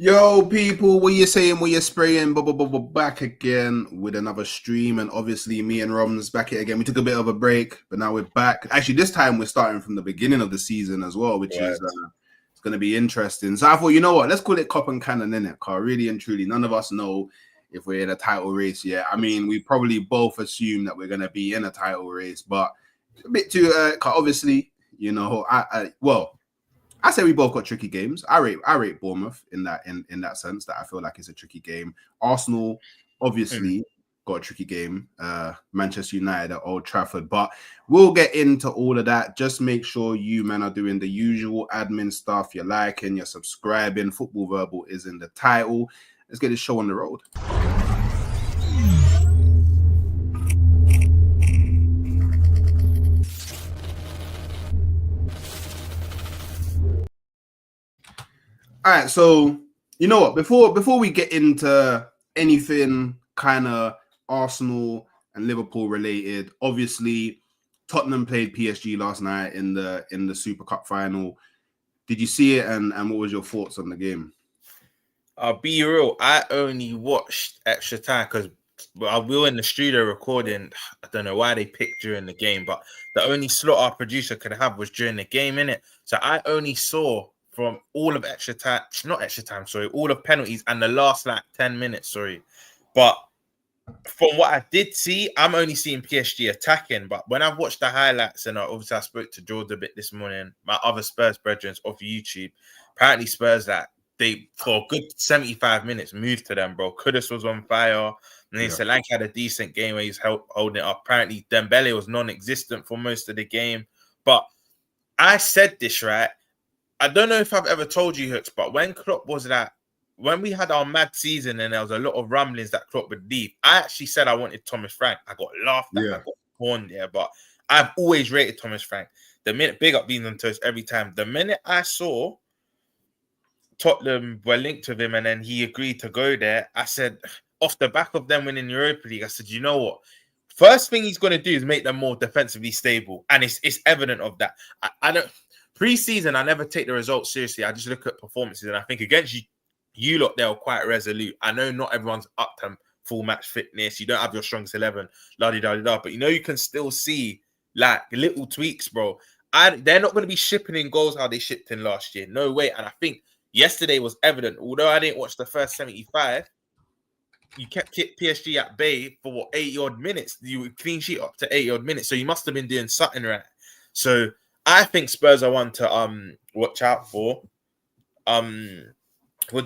Yo, people, what you saying? What you spraying? Back again with another stream, and obviously me and Romz back here again. We took a bit of a break, but now we're back. Actually, this time we're starting from the beginning of the season as well, which is Right. it's going to be interesting. So I thought, you know what? Let's call it cop and cannon, innit? Cause really and truly, none of us know if we're in a title race yet. I mean, we probably both assume that we're going to be in a title race, but a bit too. Obviously, you know, I say we both got tricky games. I rate Bournemouth in that sense that I feel like it's a tricky game. Arsenal obviously got a tricky game. Manchester United at Old Trafford, but we'll get into all of that. Just make sure you man are doing the usual admin stuff. You're liking, you're subscribing. Football Verbal is in the title. Let's get this show on the road. All right, so you know what? Before we get into anything kind of Arsenal and Liverpool related, obviously Tottenham played PSG last night in the Super Cup final. Did you see it? And what was your thoughts on the game? I'll be real. I only watched extra time because we were in the studio recording. I don't know why they picked during the game, but the only slot our producer could have was during the game, innit? So I only saw from all of extra time, not extra time, sorry, all of penalties and the last like 10 minutes, sorry. But from what I did see, I'm only seeing PSG attacking. But when I've watched the highlights, and obviously I spoke to Jordan a bit this morning, my other Spurs brethren off YouTube, apparently Spurs that they for a good 75 minutes moved to them, bro. Kudus was on fire. And then Solanke had a decent game where he's holding it up. Apparently Dembele was non-existent for most of the game. But I said this, right? I don't know if I've ever told you, Hooks, but when Klopp was that, when we had our mad season and there was a lot of rumblings that Klopp would leave, I actually said I wanted Thomas Frank. I got laughed at, I got torn there, but I've always rated Thomas Frank. The minute, big up Beans on Toast every time. The minute I saw Tottenham were linked with him and then he agreed to go there, I said, off the back of them winning Europa League, I said, you know what? First thing he's going to do is make them more defensively stable. And it's evident of that. I don't... Pre-season, I never take the results seriously. I just look at performances, and I think against you lot, they were quite resolute. I know not everyone's up to full match fitness. You don't have your strongest 11, la-di-da-di-da, but you know you can still see like little tweaks, bro. They're not going to be shipping in goals how they shipped in last year. No way. And I think yesterday was evident. Although I didn't watch the first 75, you kept PSG at bay for what, 80-odd minutes. You would clean sheet up to 80-odd minutes. So you must have been doing something right. So I think Spurs are one to watch out for. What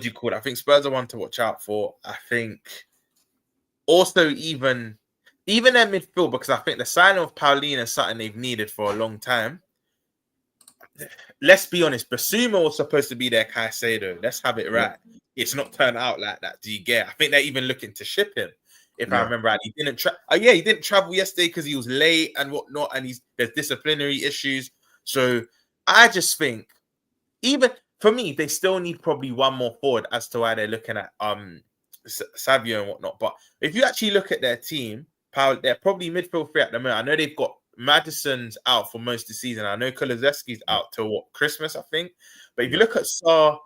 do you call it? I think Spurs are one to watch out for. I think also even their midfield, because I think the signing of Pauline is something they've needed for a long time. Let's be honest, Basuma was supposed to be their Caicedo. Let's have it right. Yeah. It's not turned out like that. Do you get? I think they're even looking to ship him. If I remember right, he didn't he didn't travel yesterday because he was late and whatnot, and there's disciplinary issues. So I just think, even for me, they still need probably one more forward as to why they're looking at Savio and whatnot. But if you actually look at their team, they're probably midfield three at the moment. I know they've got Maddison's out for most of the season. I know Kulusevski's out till Christmas, I think. But if you look at Sarr,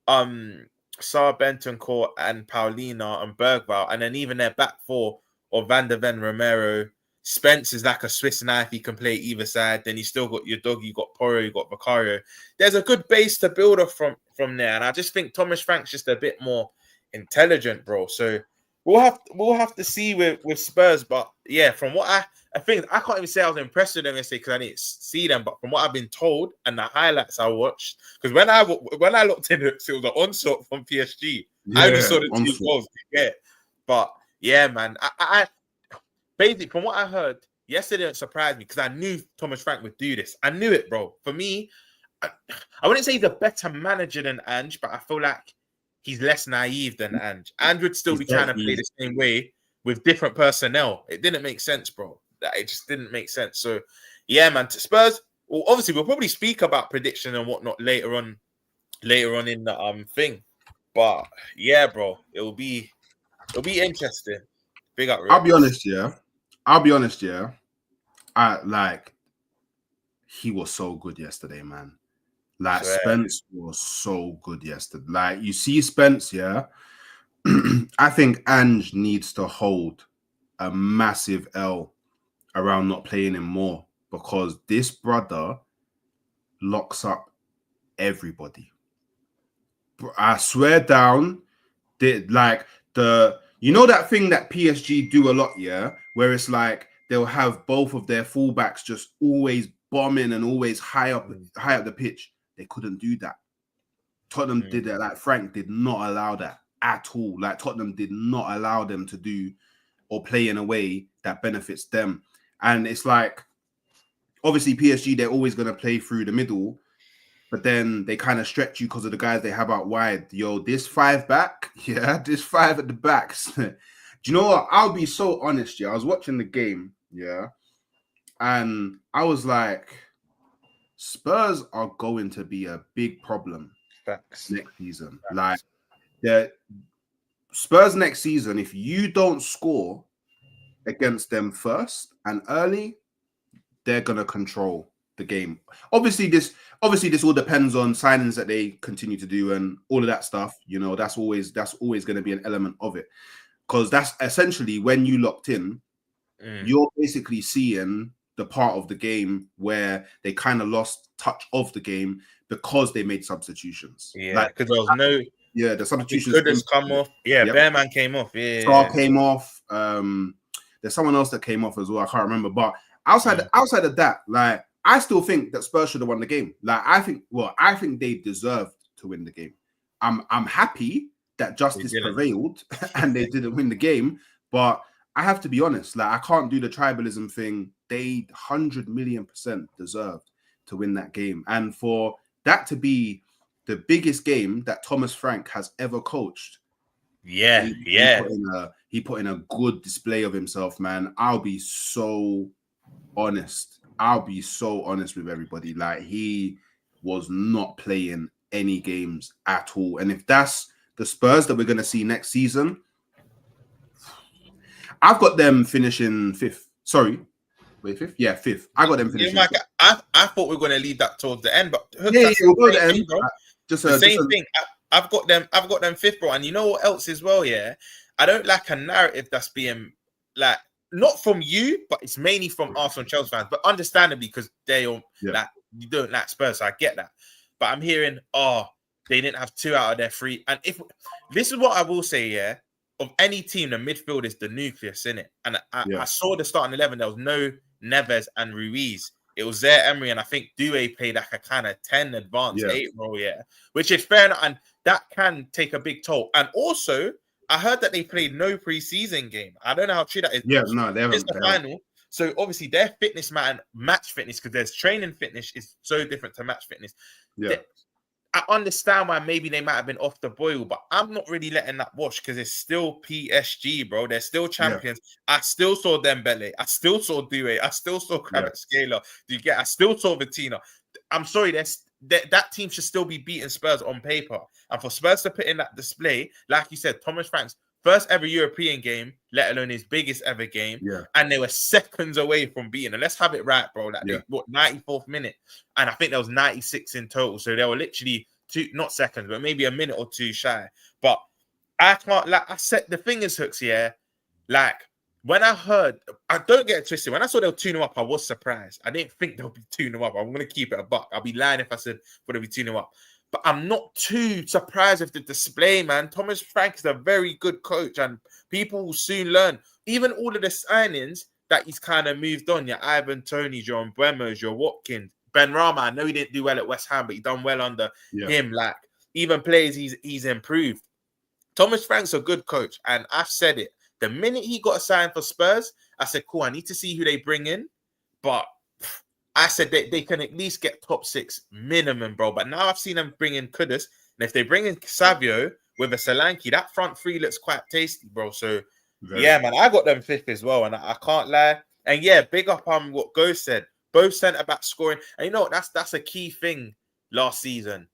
Bentancur and Paulina and Bergvall, and then even their back four of Van der Ven, Romero, Spence is like a Swiss knife. He can play either side. Then you still got your dog. You got Porro. You got Vicario. There's a good base to build off from there. And I just think Thomas Frank's just a bit more intelligent, bro. So we'll have to see with Spurs. But yeah, from what I think, I can't even say I was impressed with them yesterday because I didn't see them. But from what I've been told and the highlights I watched, because when I looked in it, was an onslaught from PSG. Yeah, I only saw the 2 goals. Yeah, but yeah, man, I basically, from what I heard, yesterday it surprised me because I knew Thomas Frank would do this. I knew it, bro. For me, I wouldn't say he's a better manager than Ange, but I feel like he's less naive than Ange. Ange would still be trying to play the same way with different personnel. It didn't make sense, bro. It just didn't make sense. So, yeah, man. Spurs, well, obviously, we'll probably speak about prediction and whatnot later on in the thing. But, yeah, bro, it'll be interesting. Big up, I'll be honest, yeah. He was so good yesterday, man. Like Swear. Spence was so good yesterday. Like you see Spence, yeah. I think Ange needs to hold a massive L around not playing him more because this brother locks up everybody. I swear down, like you know that thing that PSG do a lot, yeah, where it's like they'll have both of their fullbacks just always bombing and always high up the pitch. They couldn't do that. Tottenham did it. Like Frank did not allow that at all. Like Tottenham did not allow them to do or play in a way that benefits them. And it's like, obviously PSG, they're always going to play through the middle, but then they kind of stretch you because of the guys they have out wide. Yo, this 5 back, yeah, this 5 at the backs. Do you know what? I'll be so honest, yeah. I was watching the game, yeah, and I was like, Spurs are going to be a big problem next season. Like, the Spurs next season, if you don't score against them first and early, they're gonna control the game. Obviously, this all depends on signings that they continue to do and all of that stuff. You know, that's always going to be an element of it, because that's essentially when you locked in, you're basically seeing the part of the game where they kind of lost touch of the game because they made substitutions. Yeah, because there was the substitutions could have come off. Yeah, yep. Bearman came off. Yeah, Star came off. There's someone else that came off as well. I can't remember, but outside of that, like I still think that Spurs should have won the game. Like I think they deserved to win the game. I'm happy that justice prevailed and they didn't win the game, but I have to be honest. Like I can't do the tribalism thing. They 100,000,000% deserved to win that game, and for that to be the biggest game that Thomas Frank has ever coached. He put in a good display of himself, man. I'll be so honest with everybody. Like he was not playing any games at all. And if that's the Spurs that we're going to see next season, I've got them finishing 5th. Sorry. Wait, 5th? Yeah, 5th. I got them finishing. Yeah, I thought we were going to leave that towards the end, but we'll go to the end. The same thing. I've got them 5th, bro. And you know what else as well, yeah? I don't like a narrative that's being like not from you, but it's mainly from Arsenal and Chelsea fans. But understandably, because they all like you don't like Spurs, so I get that. But I'm hearing, they didn't have 2 out of their 3. And if this is what I will say, yeah, of any team, the midfield is the nucleus, in it. And I saw the starting 11. There was no Neves and Ruiz. It was there, Emery, and I think Doué played like a kind of 10 advanced 8 role, which is fair enough, and that can take a big toll. And also, I heard that they played no preseason game. I don't know how true that is. Yeah, no, they haven't. It's the final. So obviously their fitness match fitness, because there's training fitness is so different to match fitness. Yeah. I understand why maybe they might have been off the boil, but I'm not really letting that wash because it's still PSG, bro. They're still champions. I still saw Dembele. I still saw Doué. I still saw Kvaratskhelia. I still saw Vitina. I'm sorry, that team should still be beating Spurs on paper. And for Spurs to put in that display, like you said, Thomas Frank's first ever European game, let alone his biggest ever game. Yeah. And they were seconds away from beating. And let's have it right, bro. 94th minute. And I think there was 96 in total. So they were literally not seconds, but maybe a minute or 2 shy. But I can't, like I said, the thing is, Hooks, like when I heard, I don't get it twisted. When I saw they were 2-0 up, I was surprised. I didn't think they'll be 2-0 up. I'm going to keep it a buck. I'll be lying if I said would it be 2-0 up. But I'm not too surprised with the display, man. Thomas Frank is a very good coach, and people will soon learn. Even all of the signings that he's kind of moved on, your Ivan Toney, your Bremos, your Watkins, Ben Rama. I know he didn't do well at West Ham, but he done well under him. Like even players, he's improved. Thomas Frank's a good coach, and I've said it. The minute he got assigned for Spurs, I said, cool, I need to see who they bring in. But I said they can at least get top 6 minimum, bro. But now I've seen them bring in Kudus. And if they bring in Savio with a Solanke, that front 3 looks quite tasty, bro. So, man, I got them 5th as well. And I can't lie. And big up on what Go said. Both centre-back scoring. And you know what? That's a key thing last season.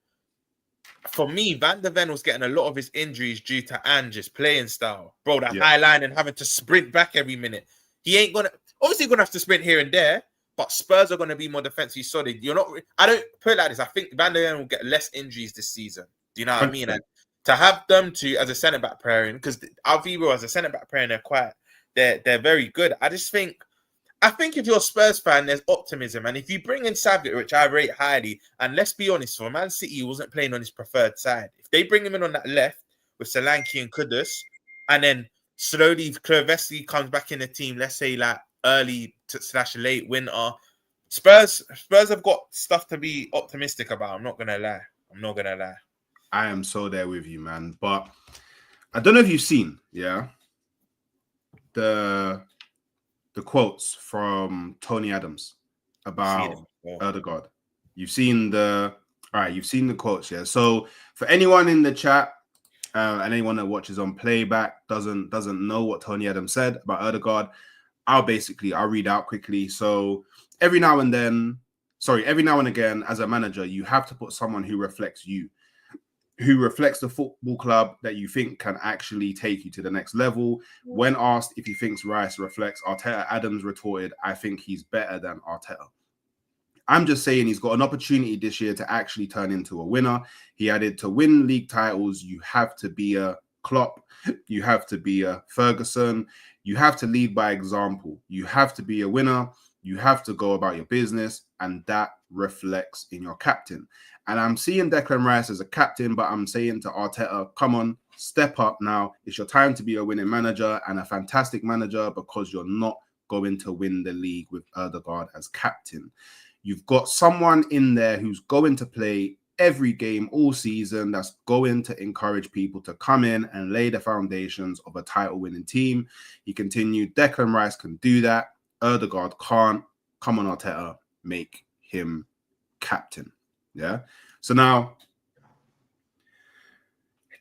For me, Van der Ven was getting a lot of his injuries due to Ange's playing style. Bro, that high line and having to sprint back every minute. He ain't going to... Obviously, going to have to sprint here and there. but Spurs are going to be more defensively solid. I don't put it like this. I think Van der Ven will get less injuries this season. Do you know what I mean? And to have them two as a centre back pairing, because Alviro as a centre back pairing, they're very good. I think if you're a Spurs fan, there's optimism. And if you bring in Savage, which I rate highly, and let's be honest, for Man City, he wasn't playing on his preferred side. If they bring him in on that left with Solanke and Kudus, and then slowly Klovesi comes back in the team, let's say like early / late winter, Spurs have got stuff to be optimistic about. I'm not going to lie. I am so there with you, man. But I don't know if you've seen, the quotes from Tony Adams about Odegaard. You've seen the quotes, yeah. So for anyone in the chat and anyone that watches on playback doesn't know what Tony Adams said about Odegaard, I'll read out quickly. So every now and again, as a manager, you have to put someone who reflects you, who reflects the football club that you think can actually take you to the next level. When asked if he thinks Rice reflects Arteta, Adams retorted, "I think he's better than Arteta." I'm just saying he's got an opportunity this year to actually turn into a winner. He added, to win league titles, you have to be a Klopp, you have to be a Ferguson, you have to lead by example, you have to be a winner, you have to go about your business, and that reflects in your captain. And I'm seeing Declan Rice as a captain, but I'm saying to Arteta, come on, step up now. It's your time to be a winning manager and a fantastic manager, because you're not going to win the league with Odegaard as captain. You've got someone in there who's going to play every game all season, that's going to encourage people to come in and lay the foundations of a title-winning team. He continued, Declan Rice can do that. Odegaard can't. Come on, Arteta, make him captain. Yeah. So now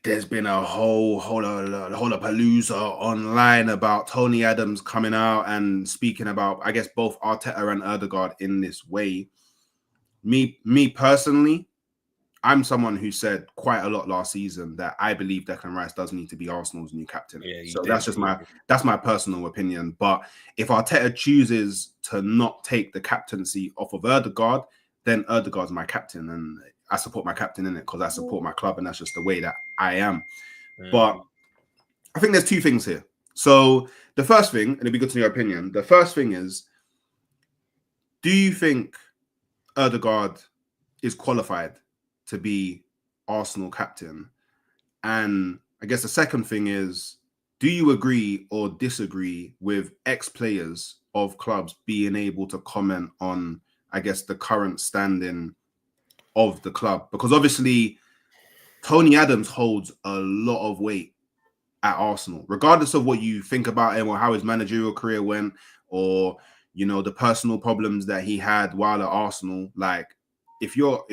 there's been a whole palooza online about Tony Adams coming out and speaking about, I guess, both Arteta and Odegaard in this way. Me personally, I'm someone who said quite a lot last season that I believe Declan Rice does need to be Arsenal's new captain. Yeah, so that's my personal opinion. But if Arteta chooses to not take the captaincy off of Odegaard, then Odegaard's my captain, and I support my captain in it because I support my club, and that's just the way that I am. But I think there's two things here. So the first thing, and it'd be good to know your opinion, the first thing is, do you think Odegaard is qualified to be Arsenal captain? And I guess the second thing is, do you agree or disagree with ex-players of clubs being able to comment on, I guess, the current standing of the club? Because obviously Tony Adams holds a lot of weight at Arsenal, regardless of what you think about him or how his managerial career went, or, you know, the personal problems that he had while at Arsenal. Like, if you're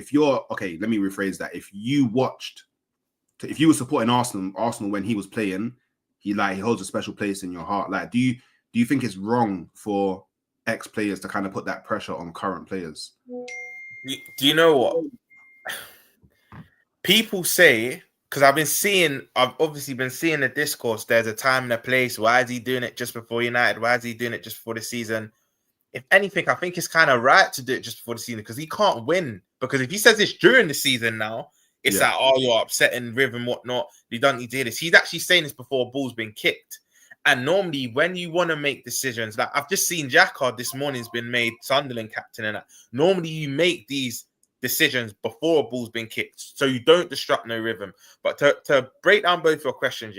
okay, let me rephrase that. If you were supporting Arsenal when he was playing, he holds a special place in your heart. Like, do you think it's wrong for ex-players to kind of put that pressure on current players? Do you know what people say? Because I've obviously been seeing the discourse. There's a time and a place. Why is he doing it just before United? Why is he doing it just before the season? If anything, I think it's kind of right to do it just before the season, because he can't win. Because if he says this during the season now, it's like, oh, you're upsetting Riv and whatnot. You don't need to hear this. He's actually saying this before a ball's been kicked. And normally, when you want to make decisions, like I've just seen Xhaka this morning's been made Sunderland captain, and that. Normally you make these decisions before a ball's been kicked, so you don't disrupt no rhythm. But to break down both your questions,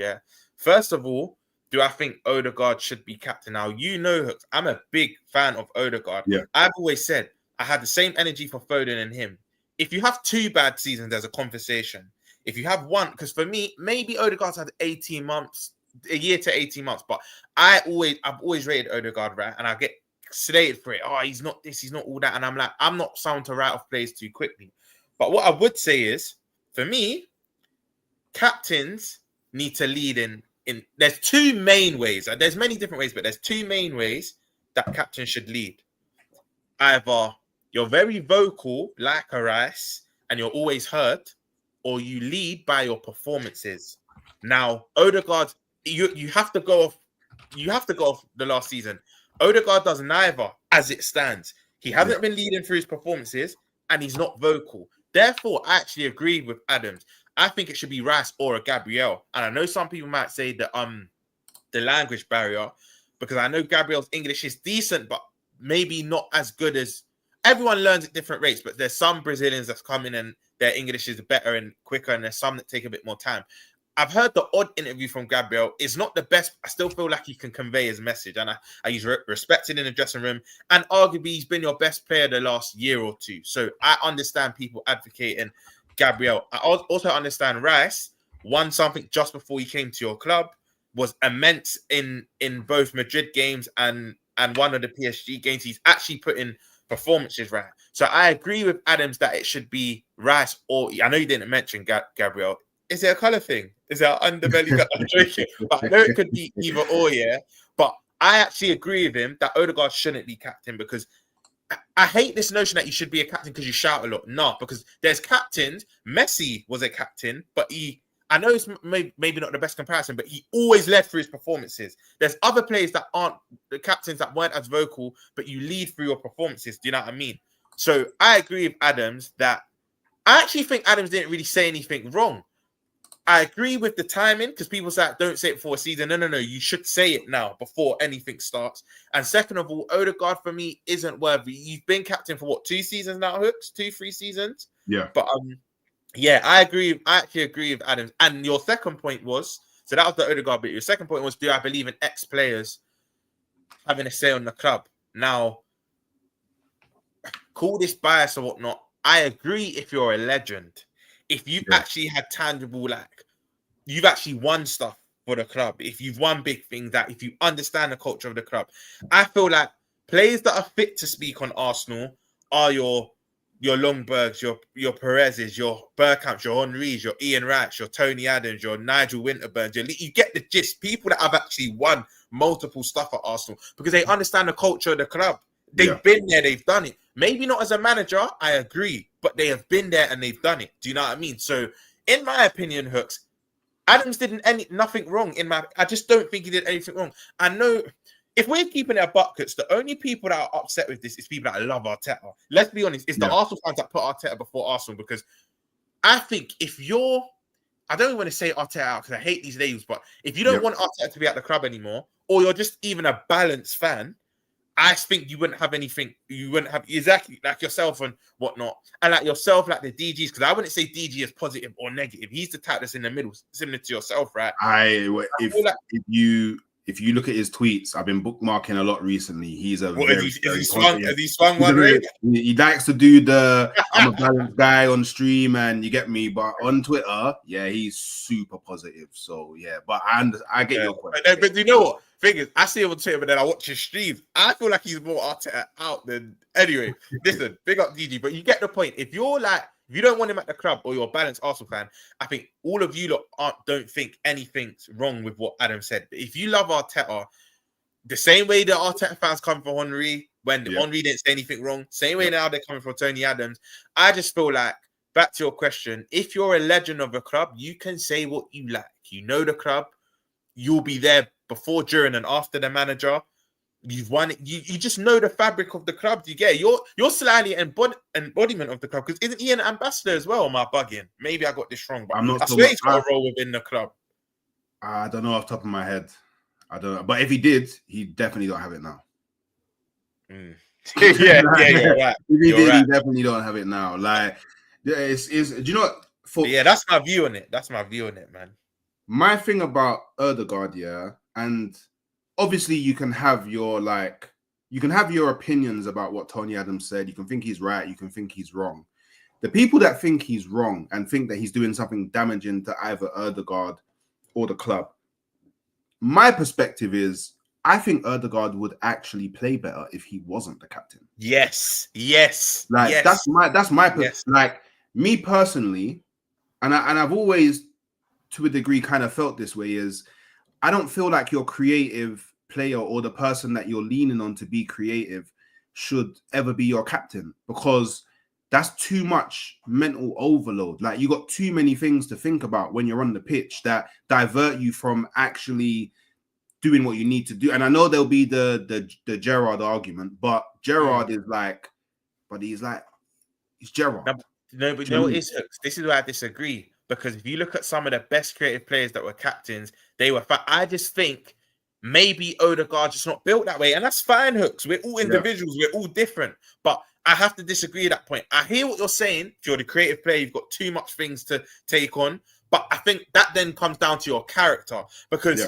first of all, do I think Odegaard should be captain? Now, you know, Hooks, I'm a big fan of Odegaard. Yeah. I've always said I had the same energy for Foden and him. If you have 2 bad seasons, there's a conversation. If you have one, because for me, maybe Odegaard's had 18 months, a year to 18 months, but I've always rated Odegaard, right? And I get slated for it. Oh, he's not this, he's not all that. And I'm like, I'm not someone to write off players too quickly. But what I would say is, for me, captains need to lead in there's 2 main ways. There's many different ways, but there's 2 main ways that captains should lead. Either you're very vocal like a Rice and you're always heard, or you lead by your performances. Now, Odegaard, you have to go off the last season. Odegaard does neither as it stands. He hasn't been leading through his performances, and he's not vocal. Therefore, I actually agree with Adams. I think it should be Rice or a Gabriel. And I know some people might say that the language barrier, because I know Gabriel's English is decent, but maybe not as good as everyone learns at different rates. But there's some Brazilians that's come in and their English is better and quicker, and there's some that take a bit more time. I've heard the odd interview from Gabriel. It's not the best. I still feel like he can convey his message, and he's respected in the dressing room. And arguably, he's been your best player the last year or two. So I understand people advocating Gabriel. I also understand Rice won something just before he came to your club, was immense in both Madrid games and one of the PSG games. He's actually put in performances right. So I agree with Adams that it should be Rice or I know you didn't mention Gabriel. Is it a colour thing? Is it an underbelly that I'm joking? But I know it could be either or, yeah. But I actually agree with him that Odegaard shouldn't be captain because I hate this notion that you should be a captain because you shout a lot. No, because there's captains. Messi was a captain, but I know it's maybe not the best comparison, but he always led through his performances. There's other players that aren't the captains that weren't as vocal, but you lead through your performances. Do you know what I mean? So I agree with Adams that I actually think Adams didn't really say anything wrong. I agree with the timing because people say don't say it before a season. No. You should say it now before anything starts. And second of all, Odegaard for me isn't worthy. You've been captain for what, 2 seasons now, Hooks? 3 seasons? Yeah. But yeah, I agree. I actually agree with Adams. And your second point was, so that was the Odegaard bit. Your second point was, do I believe in ex-players having a say on the club? Now, call this bias or whatnot. I agree if you're a legend. If you actually had tangible, like, you've actually won stuff for the club. If you've won big things, that if you understand the culture of the club. I feel like players that are fit to speak on Arsenal are your Longbergs, your Perez's, your Bergkamps, your Henrys, your Ian Wrights, your Tony Adams, your Nigel Winterburns. You get the gist. People that have actually won multiple stuff at Arsenal because they understand the culture of the club. They've been there, they've done it. Maybe not as a manager, I agree, but they have been there and they've done it. Do you know what I mean? So, in my opinion, Hooks, Adams didn't nothing wrong. I just don't think he did anything wrong. I know. If we're keeping it at buckets, the only people that are upset with this is people that love Arteta. Let's be honest, it's the Arsenal fans that put Arteta before Arsenal because I think if you're, I don't even want to say Arteta out because I hate these labels, but if you don't want Arteta to be at the club anymore, or you're just even a balanced fan, I think you wouldn't have anything. You wouldn't have exactly like yourself and whatnot, and like yourself, like the DGs. Because I wouldn't say DG is positive or negative. He's the type that's in the middle, similar to yourself, right? If you look at his tweets, I've been bookmarking a lot recently. He's a has he swung one way? He likes to do the I'm a balanced guy on stream, and you get me. But on Twitter, he's super positive. So but I get your point. But you know what? Thing is, I see him on Twitter, but then I watch his streams. I feel like he's more out than anyway. Listen, big up DG, but you get the point. If you don't want him at the club or you're a balanced Arsenal fan, I think all of you lot don't think anything's wrong with what Adam said. But if you love Arteta, the same way the Arteta fans come for Henry when Henry didn't say anything wrong, same way now they're coming for Tony Adams. I just feel like, back to your question, if you're a legend of a club, you can say what you like. You know the club. You'll be there before, during, and after the manager. You've won it. You just know the fabric of the club. You get it. You're slightly embodiment of the club because isn't he an ambassador as well? Am I bugging? Maybe I got this wrong, but I swear he's got a role within the club. I don't know off the top of my head. I don't know, but if he did, he definitely don't have it now. You're right. If he did, he definitely don't have it now. Like, do you know what? That's my view on it. That's my view on it, man. My thing about Odegaard, and obviously you can have your opinions about what Tony Adams said. You can think he's right, you can think he's wrong. The people that think he's wrong and think that he's doing something damaging to either Odegaard or the club, my perspective is I think Odegaard would actually play better if he wasn't the captain. Yes. That's my like me personally, and I've always to a degree kind of felt this way is I don't feel like your creative player or the person that you're leaning on to be creative should ever be your captain because that's too much mental overload. Like you got too many things to think about when you're on the pitch that divert you from actually doing what you need to do. And I know there'll be the Gerrard argument, but Gerrard is like but he's Gerrard. But you know what is, Hooks? This is where I disagree. Because if you look at some of the best creative players that were captains, they were I just think maybe Odegaard just not built that way. And that's fine, Hooks. We're all individuals. We're all different. But I have to disagree at that point. I hear what you're saying. If you're the creative player, you've got too much things to take on. But I think that then comes down to your character. Because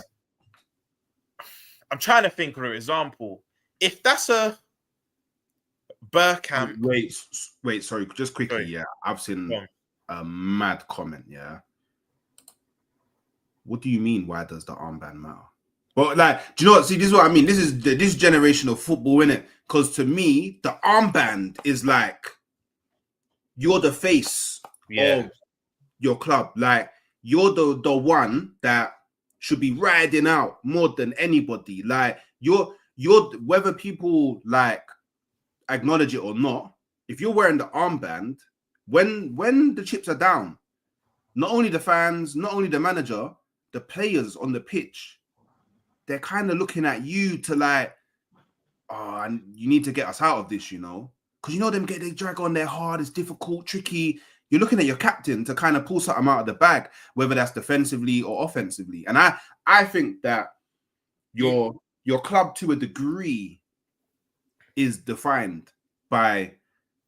I'm trying to think of an example. If that's a Bergkamp... Wait, sorry. Just quickly, yeah. I've seen a mad comment, yeah. What do you mean, why does the armband matter? But do you know what? See, this is what I mean. This is generational football, innit? Because to me, the armband is you're the face of your club. You're the one that should be riding out more than anybody. You're whether people acknowledge it or not, if you're wearing the armband, when the chips are down, not only the fans, not only the manager, the players on the pitch, they're kind of looking at you to and you need to get us out of this, because they drag on their hard, it's difficult, tricky. You're looking at your captain to kind of pull something out of the bag, whether that's defensively or offensively. And I think that your club to a degree is defined by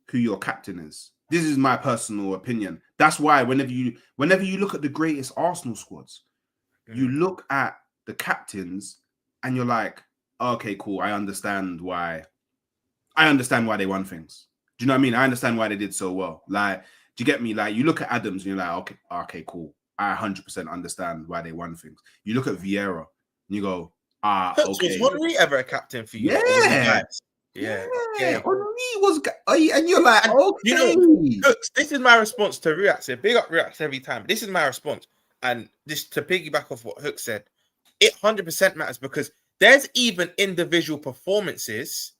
who your captain is. This is my personal opinion. That's why whenever you look at the greatest Arsenal squads, you look at the captains and you're like, okay, cool. I understand why they won things. Do you know what I mean? I understand why they did so well. Do you get me? You look at Adams and you're like, okay, cool. I 100% understand why they won things. You look at Vieira and you go, okay. Was Henry ever a captain for you? Yeah. Henry was, and you're like, okay. This is my response to Ruat. So big up Ruat every time. This is my response. And this to piggyback off what Hook said, it 100% matters because there's even individual performances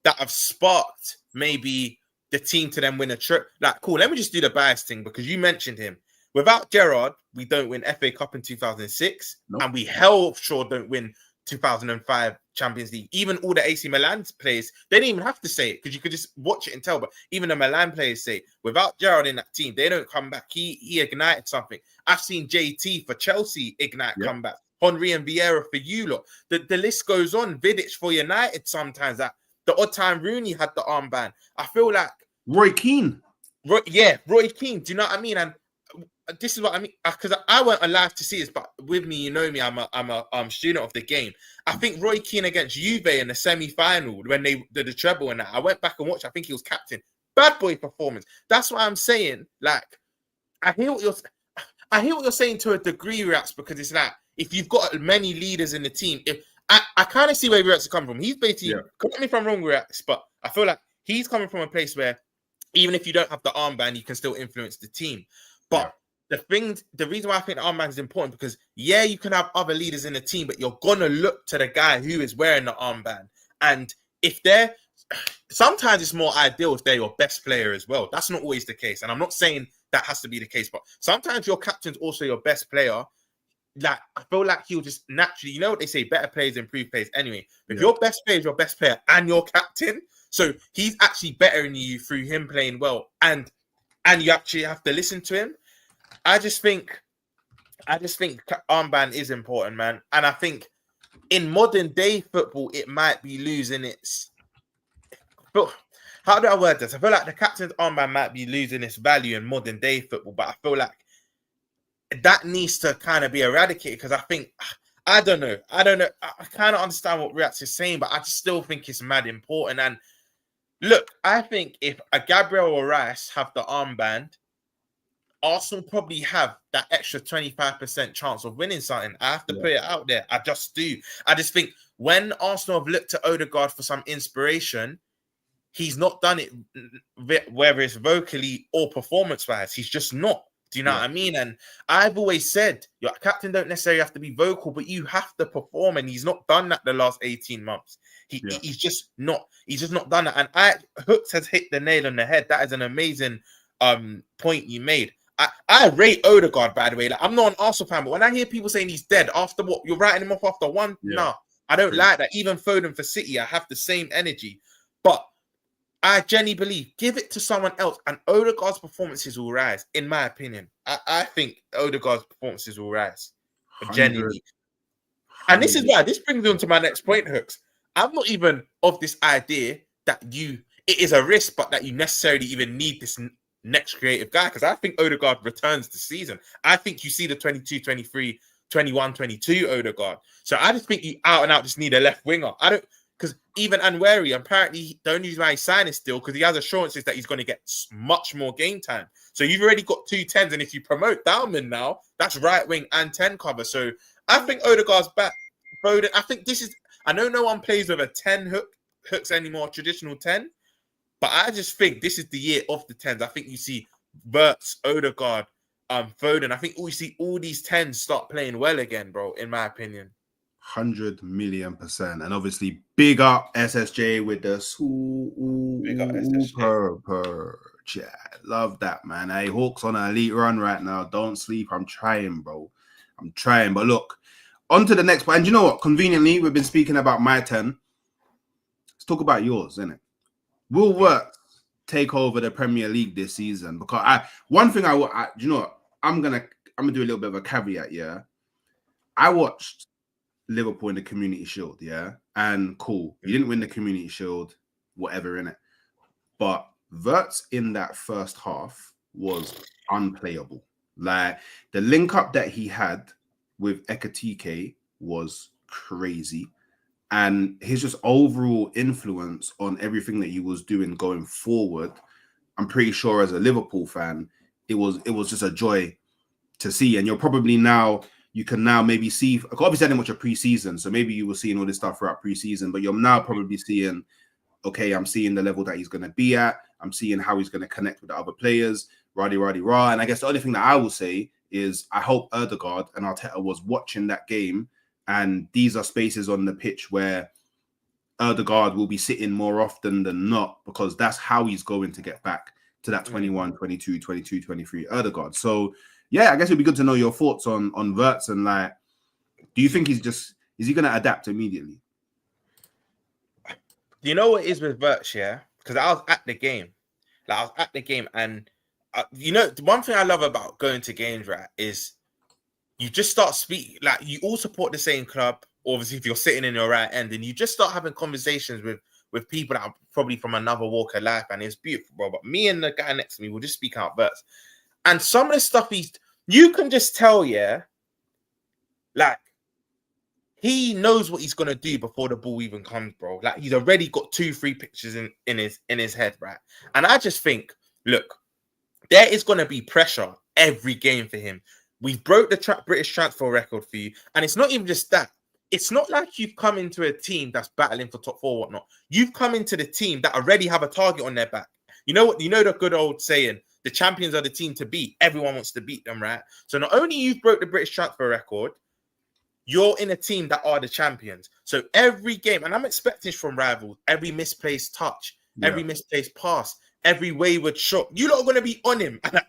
that have sparked maybe the team to then win a trip. Cool, let me just do the bias thing because you mentioned him. Without Gerrard, we don't win FA Cup in 2006, and we hell sure don't win 2005 Champions League. Even all the AC Milan players, they didn't even have to say it because you could just watch it and tell. But even the Milan players say, without Gerrard in that team, they don't come back. He ignited something. I've seen JT for Chelsea ignite comeback. Henry and Vieira for you lot. The list goes on. Vidic for United sometimes. The odd time Rooney had the armband. I feel like Roy Keane. Roy Keane. Do you know what I mean? And this is what I mean, because I weren't alive to see this, but with me, you know me, I'm a student of the game. I think Roy Keane against Juve in the semi-final when they did the treble and that, I went back and watched. I think he was captain. Bad boy performance. That's why I'm saying, I hear what you're saying to a degree, Rats, because it's if you've got many leaders in the team, if I kind of see where Rats is coming from. He's basically, correct me if I'm wrong, Rats, but I feel like he's coming from a place where even if you don't have the armband, you can still influence the team. But the reason why I think the armband is important because you can have other leaders in the team, but you're gonna look to the guy who is wearing the armband. And if sometimes it's more ideal if they're your best player as well. That's not always the case, and I'm not saying that has to be the case, but sometimes your captain's also your best player. I feel like he'll just naturally, you know what they say, better players improve players anyway. If your best player is your best player and your captain, so he's actually better than you through him playing well, and you actually have to listen to him. I just think armband is important, man. And I think in modern day football, it might be losing its. But how do I word this? I feel like the captain's armband might be losing its value in modern day football, but I feel like that needs to kind of be eradicated because I think I don't know. I kind of understand what Riaz is saying, but I just still think it's mad important. And look, I think if a Gabriel or Rice have the armband, Arsenal probably have that extra 25% chance of winning something. I have to put it out there. I just do. I just think when Arsenal have looked to Odegaard for some inspiration, he's not done it, whether it's vocally or performance-wise. He's just not. Do you know what I mean? And I've always said, your captain don't necessarily have to be vocal, but you have to perform. And he's not done that the last 18 months. He's just not done that. And Hooks has hit the nail on the head. That is an amazing point you made. I rate Odegaard, by the way. I'm not an Arsenal fan, but when I hear people saying he's dead after what, you're writing him off after one? No, I don't like that. Even Foden for City, I have the same energy. But I genuinely believe, give it to someone else, and Odegaard's performances will rise. In my opinion, I think Odegaard's performances will rise. 100, Genuinely, and this is why this brings me on to my next point, Hooks. I'm not even of this idea that it is a risk, but that you necessarily even need this next creative guy, because I think Odegaard returns this season. I think you see the 22, 23, 21, 22 Odegaard. So I just think you out and out just need a left winger. I don't, because even Anweri, apparently the only reason why he's signing still because he has assurances that he's going to get much more game time. So you've already got 2 10s, and if you promote Dalman now, that's right wing and 10 cover. So I think Odegaard's back. Foden, I think this is, I know no one plays with a 10 hooks anymore, traditional 10, but I just think this is the year of the 10s. I think you see Wirtz, Odegaard, Foden. I think we see all these 10s start playing well again, bro, in my opinion. 100,000,000%. And obviously, big up SSJ with the super chat. Love that, man. Hey, Hawks on an elite run right now. Don't sleep. I'm trying, bro. I'm trying. But look, on to the next point. And you know what? Conveniently, we've been speaking about my 10. Let's talk about yours, innit? Will Wirtz take over the Premier League this season? Because one thing you know what? I'm gonna do a little bit of a caveat, yeah. I watched Liverpool in the Community Shield, yeah, and cool. You didn't win the Community Shield, whatever in it, but Wirtz in that first half was unplayable. Like the link up that he had with Ekatike was crazy, and his just overall influence on everything that he was doing going forward. I'm pretty sure as a Liverpool fan, it was just a joy to see, and you're probably now. You can now maybe see, obviously I didn't watch a preseason, so maybe you were seeing all this stuff throughout preseason, but you're now probably seeing, okay, I'm seeing the level that he's going to be at. I'm seeing how he's going to connect with the other players, rah. And I guess the only thing that I will say is I hope Odegaard and Arteta was watching that game, and these are spaces on the pitch where Odegaard will be sitting more often than not, because that's how he's going to get back to that 21, 22, 22, 23 Odegaard. So, yeah, I guess it'd be good to know your thoughts on Wirtz, and like, do you think is he going to adapt immediately? You know what it is with Wirtz, yeah? Because I was at the game. And you know, the one thing I love about going to games, right, is you just start speaking, like, you all support the same club, obviously, if you're sitting in your right end, and you just start having conversations with people that are probably from another walk of life, and it's beautiful, bro. But me and the guy next to me will just speak out Wirtz. And some of the stuff you can just tell, yeah, like, he knows what he's going to do before the ball even comes, bro. Like, he's already got 2-3 pictures in his head, right? And I just think, look, there is going to be pressure every game for him. We've broke the British transfer record for you. And it's not even just that. It's not like you've come into a team that's battling for top 4 or whatnot. You've come into the team that already have a target on their back. You know what? You know the good old saying, the champions are the team to beat. Everyone wants to beat them, right? So not only you've broke the British transfer record, you're in a team that are the champions. So every game, and I'm expecting from rivals, every misplaced touch, every misplaced pass, every wayward shot, you lot are going to be on him. And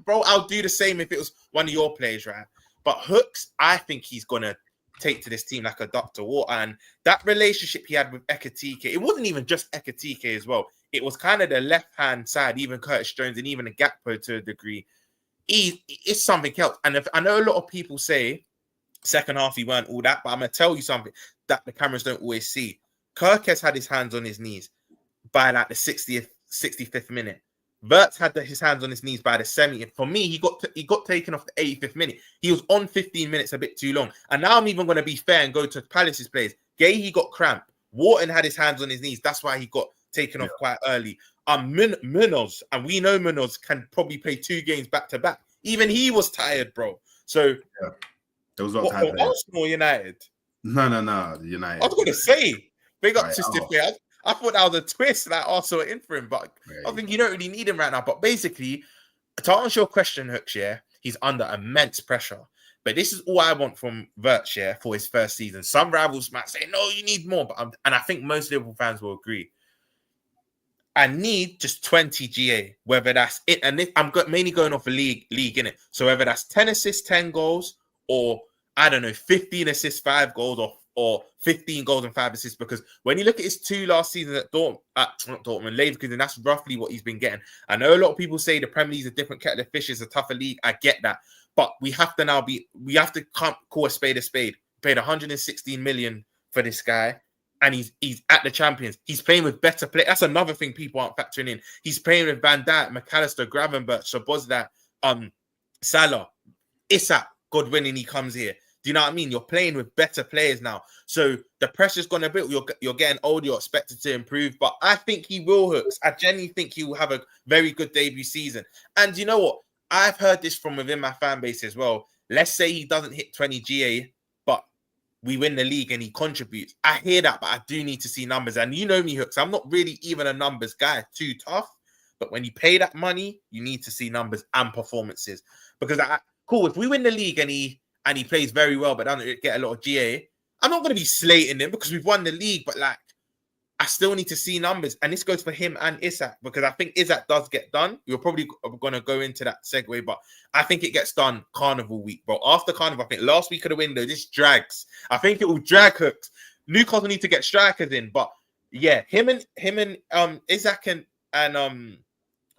bro, I'll do the same if it was one of your players, right? But Hooks, I think he's going to take to this team like a duck to water. And that relationship he had with Ekatike, it wasn't even just Ekatike as well. It was kind of the left-hand side, even Curtis Jones and even a Gakpo to a degree. It's something else. And I know a lot of people say second half he weren't all that, but I'm going to tell you something that the cameras don't always see. Kirkes had his hands on his knees by like the 65th minute. Wirtz had his hands on his knees by the 70th. For me, he got taken off the 85th minute. He was on 15 minutes a bit too long. And now I'm even going to be fair and go to Palace's plays. Gay, he got cramp. Wharton had his hands on his knees. That's why he got taken off quite early. Munoz, and we know Munoz can probably play 2 games back to back. Even he was tired, bro. So there was not time. Arsenal United. No, United. I was gonna say, big up to Steve. I thought that was a twist that Arsenal in for him, but I think you don't really need him right now. But basically, to answer your question, Hooks, yeah, he's under immense pressure. But this is all I want from Wirtz, yeah, for his first season. Some rivals might say, no, you need more. And I think most Liverpool fans will agree. I need just 20 GA, whether that's it. And I'm mainly going off a league in it. So whether that's 10 assists, 10 goals, or I don't know, 15 assists, 5 goals, or or 15 goals and 5 assists. Because when you look at his 2 last seasons at not Dortmund, Leverkusen, that's roughly what he's been getting. I know a lot of people say the Premier League is a different kettle of fish, it's a tougher league. I get that. But we have to call a spade a spade. Paid 116 million for this guy, and he's at the Champions. He's playing with better play. That's another thing people aren't factoring in. He's playing with Van Dijk, McAllister, Gravenberch, Szoboszlai, Salah, Isak, God willing, he comes here. Do you know what I mean? You're playing with better players now. So the pressure's going to build. You're getting older. You're expected to improve. But I think he will, Hooks. I genuinely think he will have a very good debut season. And you know what? I've heard this from within my fan base as well. Let's say he doesn't hit 20 GA, but we win the league and he contributes. I hear that, but I do need to see numbers. And you know me, Hooks. I'm not really even a numbers guy. Too tough. But when you pay that money, you need to see numbers and performances. Because cool, if we win the league and he plays very well, but doesn't get a lot of GA, I'm not going to be slating him because we've won the league. But like, I still need to see numbers. And this goes for him and Isak, because I think Isak does get done. You're probably going to go into that segue, but I think it gets done Carnival week, bro. After Carnival, I think last week of the window, this drags. I think it will drag, Hooks. Newcastle need to get strikers in, but yeah, him and Isak and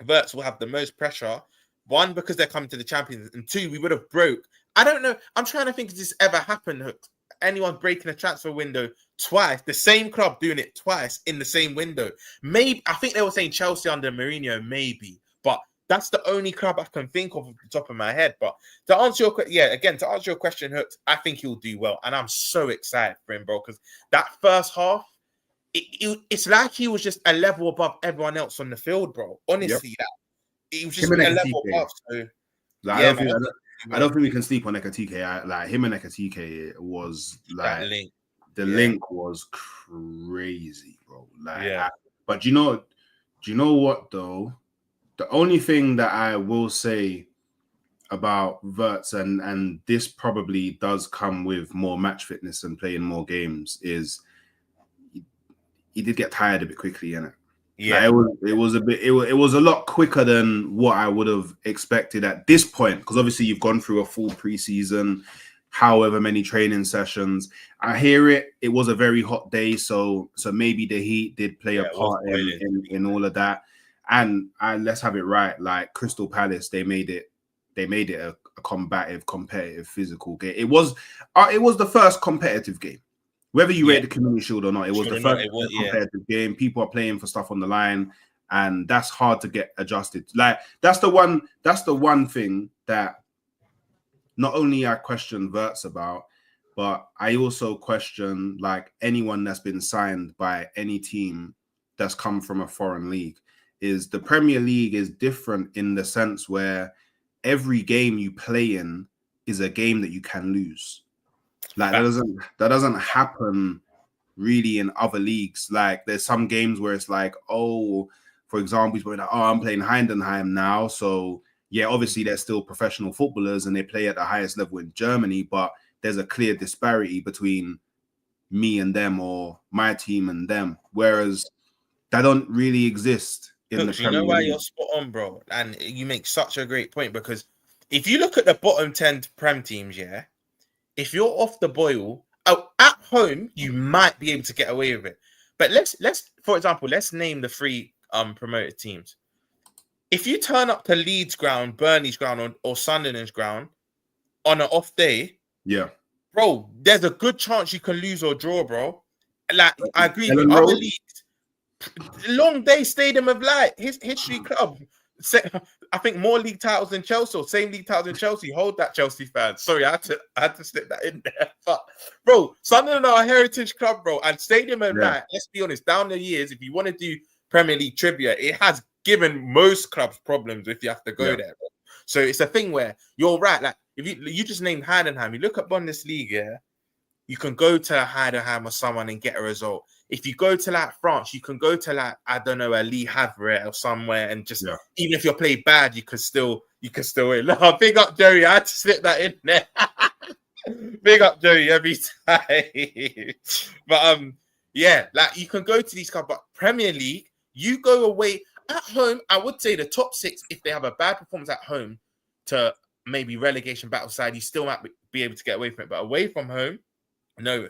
Wirtz will have the most pressure. 1, because they're coming to the Champions, and 2, we would have broke. I don't know. I'm trying to think if this ever happened, Hooks. Anyone breaking a transfer window twice, the same club doing it twice in the same window. Maybe, I think they were saying Chelsea under Mourinho, maybe, but that's the only club I can think of off the top of my head. But to answer your question, Hooks, I think he'll do well, and I'm so excited for him, bro, because that first half, it's like he was just a level above everyone else on the field, bro. Honestly, he was just a level above. So, like, I don't think we can sleep on Ekatike. Like him and Ekatike was like the link was crazy, bro. Like, but do you know what though? The only thing that I will say about Wirtz, and this probably does come with more match fitness and playing more games, is he did get tired a bit quickly, innit? Yeah, like it was a lot quicker than what I would have expected at this point, because obviously you've gone through a full preseason, however many training sessions. I hear it. It was a very hot day, so maybe the heat did play a part in all of that. And let's have it right. Like Crystal Palace, they made it a combative, competitive, physical game. It was the first competitive game. Whether you rate the Community Shield or not, it was the first competitive game. People are playing for stuff on the line, and that's hard to get adjusted. Like that's the one thing that not only I question Wirtz about, but I also question like anyone that's been signed by any team that's come from a foreign league. Is the Premier League is different in the sense where every game you play in is a game that you can lose. Like that doesn't happen really in other leagues. Like there's some games where it's like, oh, for example, he's going like, oh, I'm playing Heidenheim now. So yeah, obviously they're still professional footballers and they play at the highest level in Germany, but there's a clear disparity between me and them, or my team and them. Whereas that don't really exist in the Premier League. You know why you're spot on, bro? And you make such a great point, because if you look at the bottom 10 Prem teams, yeah, if you're off the boil, at home, you might be able to get away with it. But let's for example, let's name the 3 promoted teams. If you turn up to Leeds ground, Burnley's ground, or Sunderland's ground on an off day, bro, there's a good chance you can lose or draw, bro. Like I agree with other leagues. Long Day Stadium of Light, history club. I think more league titles than Chelsea, or same league titles than Chelsea. Hold that, Chelsea fans. Sorry, I had to slip that in there. But bro, Sunderland are a heritage club, bro. And Stadium of Light, let's be honest, down the years, if you want to do Premier League trivia, it has given most clubs problems if you have to go there. Bro. So it's a thing where you're right. Like if you just named Heidenheim, you look at Bundesliga, you can go to Heidenheim or someone and get a result. If you go to like France, you can go to like, I don't know, a Le Havre or somewhere, and just even if you're played bad, you could still win. Look, big up Joey. I had to slip that in there. Big up Joey every time. But yeah, like you can go to these clubs, but Premier League, you go away at home. I would say the top 6, if they have a bad performance at home to maybe relegation battle side, you still might be able to get away from it. But away from home, no.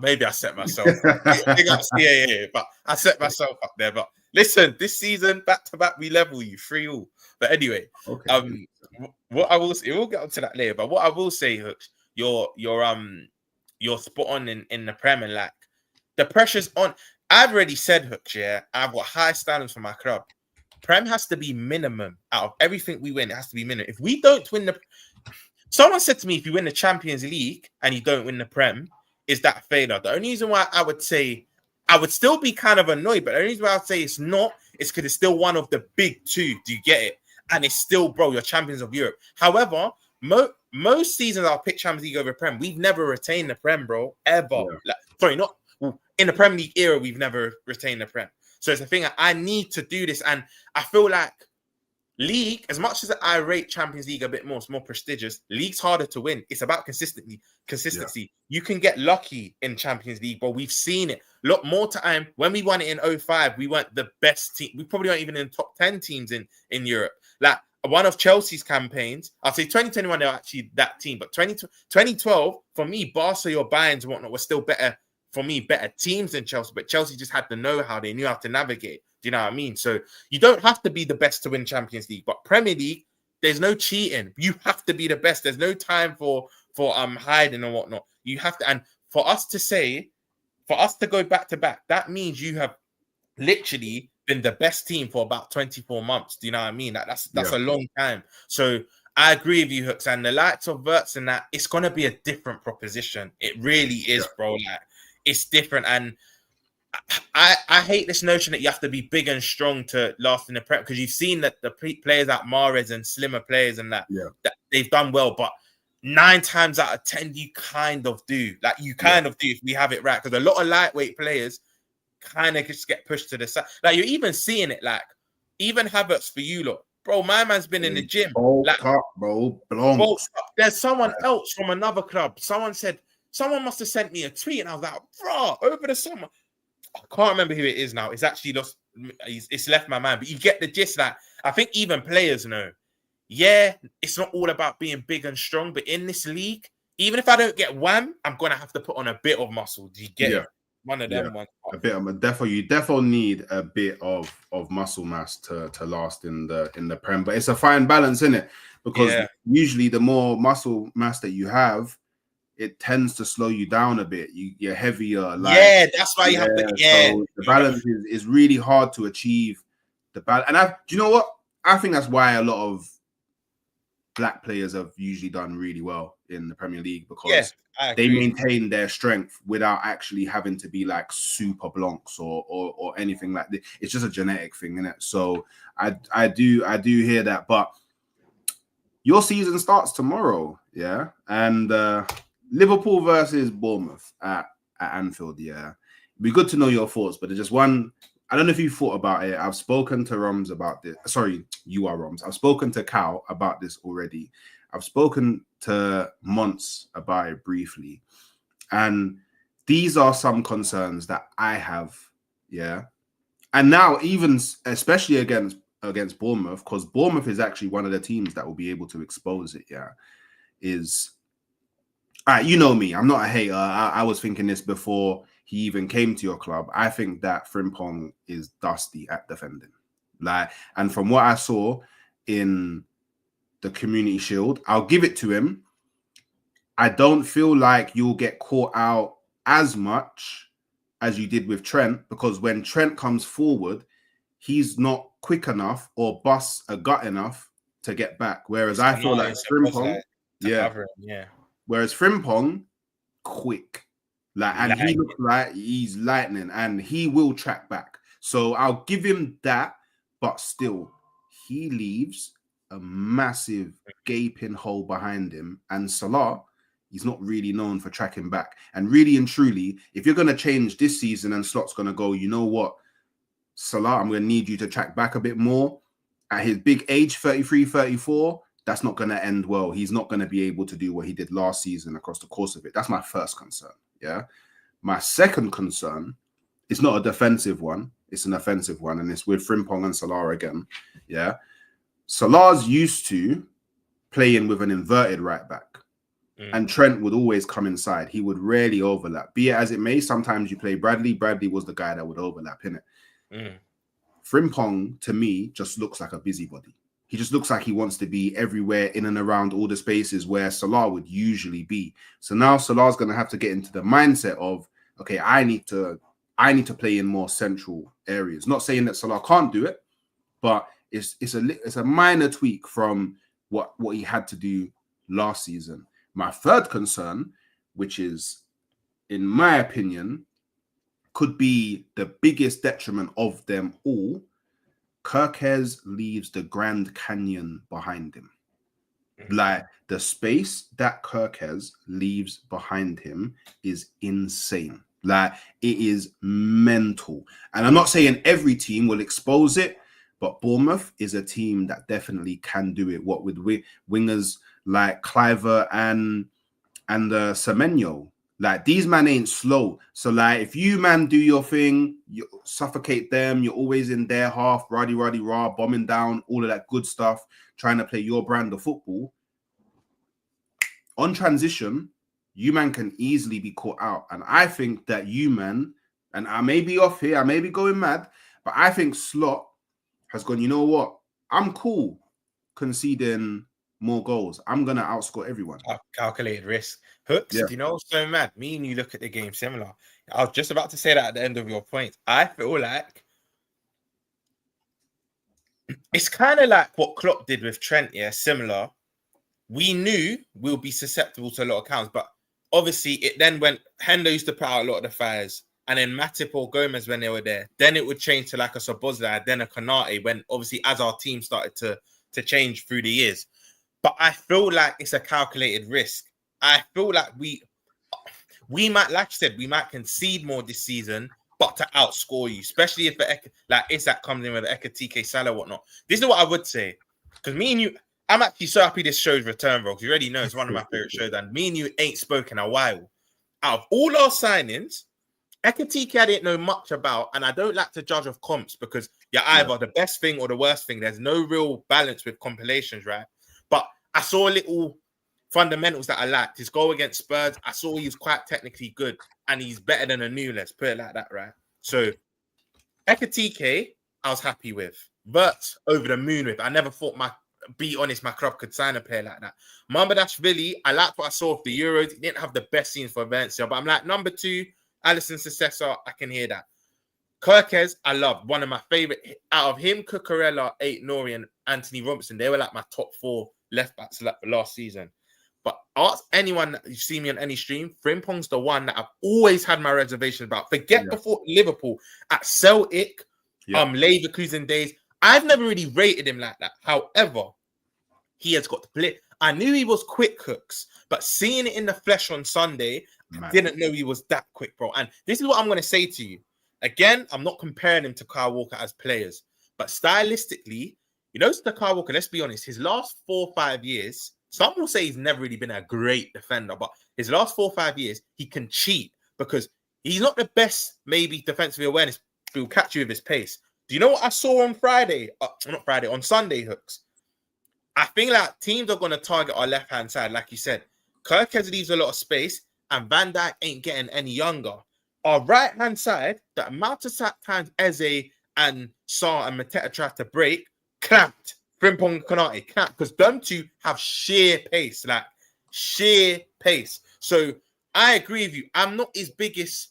Maybe I set myself up. Big up CAA, but I set myself up there. But listen, this season, back to back, we level you 3-3. But anyway, Okay. What I will say, we'll get onto that later. But what I will say, Hooks, you're spot on in the Premier. Like the pressure's on. I've already said, Hooks, yeah, I've got high standards for my club. Prem has to be minimum out of everything we win. It has to be minimum. If we don't win someone said to me, if you win the Champions League and you don't win the Prem, is that failure? The only reason why I would say I would still be kind of annoyed, but the only reason why I would say it's not is because it's still one of the big two. Do you get it? And it's still, bro, you're champions of Europe. However, most seasons I'll pick Champions League over Prem. We've never retained the Prem, bro, ever. Yeah. In the Premier League era, we've never retained the Prem. So it's a thing I need to do this, and I feel like League, as much as I rate Champions League a bit more, it's more prestigious. League's harder to win. It's about consistency. Yeah. You can get lucky in Champions League, but we've seen it a lot more time. When we won it in 2005, we weren't the best team. We probably weren't even in the top 10 teams in Europe. Like one of Chelsea's campaigns, I'll say 2021, they were actually that team. But 2012, for me, Barca or Bayern's and whatnot were still better, for me, better teams than Chelsea. But Chelsea just had the know-how. They knew how to navigate. Do you know what I mean? So you don't have to be the best to win Champions League, but Premier League, there's no cheating. You have to be the best. There's no time for hiding and whatnot. You have to, and for us to go back to back, that means you have literally been the best team for about 24 months. Do you know what I mean? That's a long time. So I agree with you, Hooks, and the likes of Wirtz and that, it's gonna be a different proposition. It really is, bro. Like it's different, and I hate this notion that you have to be big and strong to last in the Prem, because you've seen that the players like Mahrez and slimmer players and that they've done well, but 9 times out of 10 you kind of do. Like you kind of do if we have it right, because a lot of lightweight players kind of just get pushed to the side. Like you're even seeing it, like even Havertz for you lot. Bro, my man's been in the gym. Like, bro. There's someone else from another club. Someone must have sent me a tweet, and I was like, bro, over the summer. I can't remember who it is now. It's actually lost. It's left my mind. But you get the gist that I think even players know. Yeah, it's not all about being big and strong. But in this league, even if I don't get wham, I'm going to have to put on a bit of muscle. Do you get it? One of them ones. A bit of you definitely need a bit of muscle mass to last in the Prem. But it's a fine balance, isn't it? Because usually the more muscle mass that you have, it tends to slow you down a bit. You're heavier. That's why you have to. So the balance is really hard to achieve. The balance, and do you know what? I think that's why a lot of black players have usually done really well in the Premier League, because they maintain their strength without actually having to be like super blonks or anything like that. It's just a genetic thing, isn't it? So I do hear that. But your season starts tomorrow, and Liverpool versus Bournemouth at Anfield, It'd be good to know your thoughts, but there's just one. I don't know if you thought about it. I've spoken to Romz about this. Sorry, you are Romz. I've spoken to Cal about this already. I've spoken to Mons about it briefly. And these are some concerns that I have, And now, even especially against Bournemouth, because Bournemouth is actually one of the teams that will be able to expose it, is... All right, you know me. I'm not a hater. I was thinking this before he even came to your club. I think that Frimpong is dusty at defending. And from what I saw in the Community Shield, I'll give it to him. I don't feel like you'll get caught out as much as you did with Trent, because when Trent comes forward, he's not quick enough or busts a gut enough to get back. Whereas I feel like Frimpong, Whereas Frimpong, quick. And he looks like he's lightning, and he will track back. So I'll give him that, but still, he leaves a massive gaping hole behind him. And Salah, he's not really known for tracking back. And really and truly, if you're going to change this season and Slot's going to go, you know what, Salah, I'm going to need you to track back a bit more. At his big age, 33, 34, that's not going to end well. He's not going to be able to do what he did last season across the course of it. That's my first concern, My second concern is not a defensive one. It's an offensive one, and it's with Frimpong and Salah again, Salah's used to playing with an inverted right back. and Trent would always come inside. He would rarely overlap. Be it as it may, sometimes you play Bradley. Bradley was the guy that would overlap, innit? Frimpong, to me, just looks like a busybody. He just looks like he wants to be everywhere in and around all the spaces where Salah would usually be. So now Salah's going to have to get into the mindset of, okay, I need to play in more central areas. Not saying that Salah can't do it, but it's a minor tweak from what he had to do last season. My third concern, which is, in my opinion, could be the biggest detriment of them all, Kirkes leaves the Grand Canyon behind him. Like, the space that Kirkes leaves behind him is insane. Like, it is mental. And I'm not saying every team will expose it, but Bournemouth is a team that definitely can do it. What with wingers like Cliver and Semenyo. Like, these man ain't slow. So, like, if you, man, do your thing, you suffocate them, you're always in their half, rah, bombing down, all of that good stuff, trying to play your brand of football. On transition, you, man, can easily be caught out. And I think that you, man, and I may be off here, I may be going mad, but I think Slot has gone, you know what? I'm cool conceding more goals. I'm going to outscore everyone. Calculated risk. Hooks, do you know what's so mad? Me and you look at the game similar. I was just about to say that at the end of your point. I feel like it's kind of like what Klopp did with Trent, similar. We knew we'll be susceptible to a lot of counts, but obviously it then went, Hendo used to put out a lot of the fires, and then Matip or Gomez when they were there. Then it would change to like a Szoboszlai, then a Konate, when obviously as our team started to change through the years. But I feel like it's a calculated risk. I feel like we might, like you said, we might concede more this season, but to outscore you, especially if Isak comes in with Ekatike, Salah, whatnot. This is what I would say, because me and you, I'm actually so happy this show's return, bro, because you already know it's one of my favorite shows, and me and you ain't spoken a while. Out of all our signings, Ekatike I didn't know much about, and I don't like to judge of comps because you're either the best thing or the worst thing. There's no real balance with compilations, right? But I saw little fundamentals that I liked. His goal against Spurs, I saw he was quite technically good, and he's better than a new, let's put it like that, right? So Ekatike, I was happy with. Wirtz, over the moon with. I never thought my club could sign a player like that. Mamardashvili, I liked what I saw of the Euros. He didn't have the best scenes for Valencia, but I'm like, number 2, Alisson's successor, I can hear that. Kirkes, I loved. One of my favorite. Out of him, Cucurella, Nori, and Anthony Robinson, they were like my top 4 left-backs last season. But ask anyone that you see me on any stream, Frimpong's the one that I've always had my reservations about. Forget before Liverpool, at Celtic, Leverkusen days, I've never really rated him like that. However, he has got to play. I knew he was quick, Hooks, but seeing it in the flesh on Sunday, I didn't know he was that quick, bro. And this is what I'm going to say to you. Again, I'm not comparing him to Kyle Walker as players, but stylistically, you know, to Kyle Walker, let's be honest, his last 4 or 5 years, some will say he's never really been a great defender, but his last 4 or 5 years, he can cheat because he's not the best, maybe defensively awareness, but he'll catch you with his pace. Do you know what I saw on on Sunday, Hooks? I think like teams are going to target our left-hand side, like you said. Kirkes leaves a lot of space, and Van Dijk ain't getting any younger. Our right-hand side, the amount of times Eze and Sarr and Mateta tried to break, clamped. Frimpong Konate, clamped. Because them two have sheer pace, like sheer pace. So I agree with you. I'm not his biggest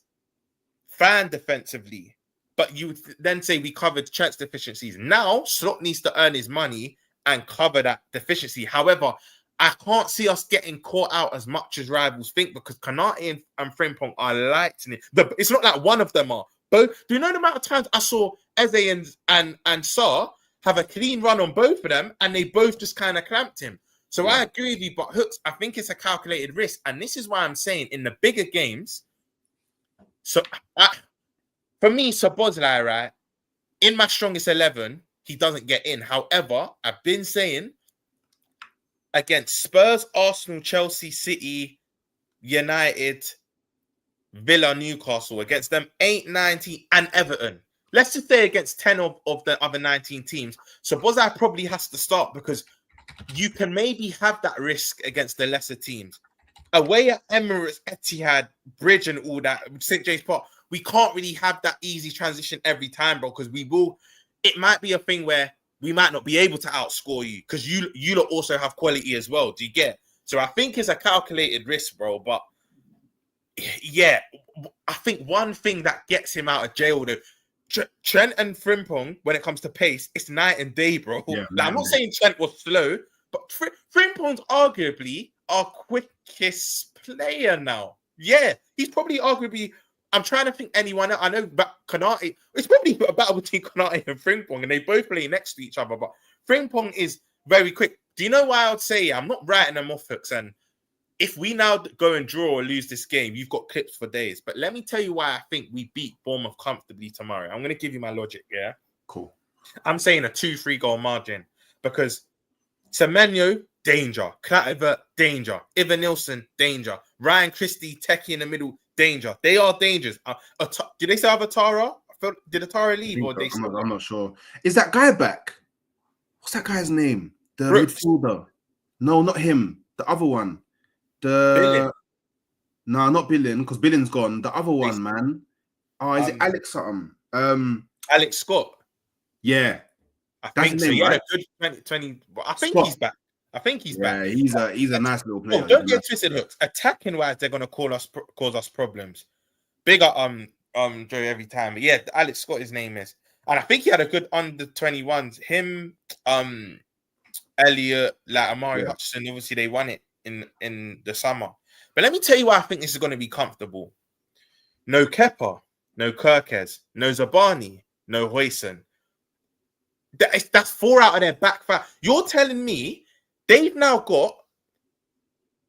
fan defensively, but you then say we covered Trent's deficiencies. Now, Slot needs to earn his money and cover that deficiency. However, I can't see us getting caught out as much as rivals think because Konate and Frimpong are lighting it. It's not like one of them are. Both. Do you know the amount of times I saw Eze and Sarr have a clean run on both of them and they both just kind of clamped him? So I agree with you, but Hooks, I think it's a calculated risk. And this is why I'm saying in the bigger games, so for me, Szoboszlai, right, in my strongest 11, he doesn't get in. However, I've been saying against Spurs, Arsenal, Chelsea, City, United, Villa, Newcastle, against them 8, 19, and Everton. Let's just say against 10 of the other 19 teams. Szoboszlai probably has to start because you can maybe have that risk against the lesser teams. away at Emirates, Etihad, Bridge, and all that, St. James Park, we can't really have that easy transition every time, bro, because we will. It might be a thing where we might not be able to outscore you because you lot also have quality as well. Do you get? So I think it's a calculated risk, bro. But yeah, I think one thing that gets him out of jail, though, Trent and Frimpong, when it comes to pace, it's night and day, bro. Yeah, like, I'm not saying Trent was slow, but Frimpong's arguably our quickest player now. Yeah, he's probably arguably. I'm trying to think anyone else. I know but Konate. It's probably a battle between Konate and Frimpong, and they both play next to each other. But Frimpong is very quick. Do you know why I would say I'm not writing them off, Hooks? And if we now go and draw or lose this game, you've got clips for days. But let me tell you why I think we beat Bournemouth comfortably tomorrow. I'm going to give you my logic, yeah? Cool. I'm saying a 2-3 goal margin because Semenyo, danger. Kluivert, danger. Ivan Nilsson, danger. Ryan Christie, Techie in the middle, danger. They are dangers. Did they say Avatara? Did Atara leave? Or they I'm not sure. Is that guy back? What's that guy's name? The Brooks. midfielder. No, not him. The other one. No, not Billing, because Billing's gone. The other one, man. Oh, is it Alex something? Alex Scott. Yeah. I That's think his so. name, He had right? a good 20. I think Scott. he's back. I think he's back. Yeah, he's a nice little player. Oh, don't get twisted, Hooks. Attacking wise, they're gonna cause us problems. Bigger Joe every time. But yeah, Alex Scott, his name is, and I think he had a good under 21s. Him, Elliot, like Amari Hutchinson. Obviously, they won it in the summer. But let me tell you why I think this is going to be comfortable. No Kepa, no Kirkes, no Zabani, no Hoyson. That's 4 out of their back 5. You're telling me they've now got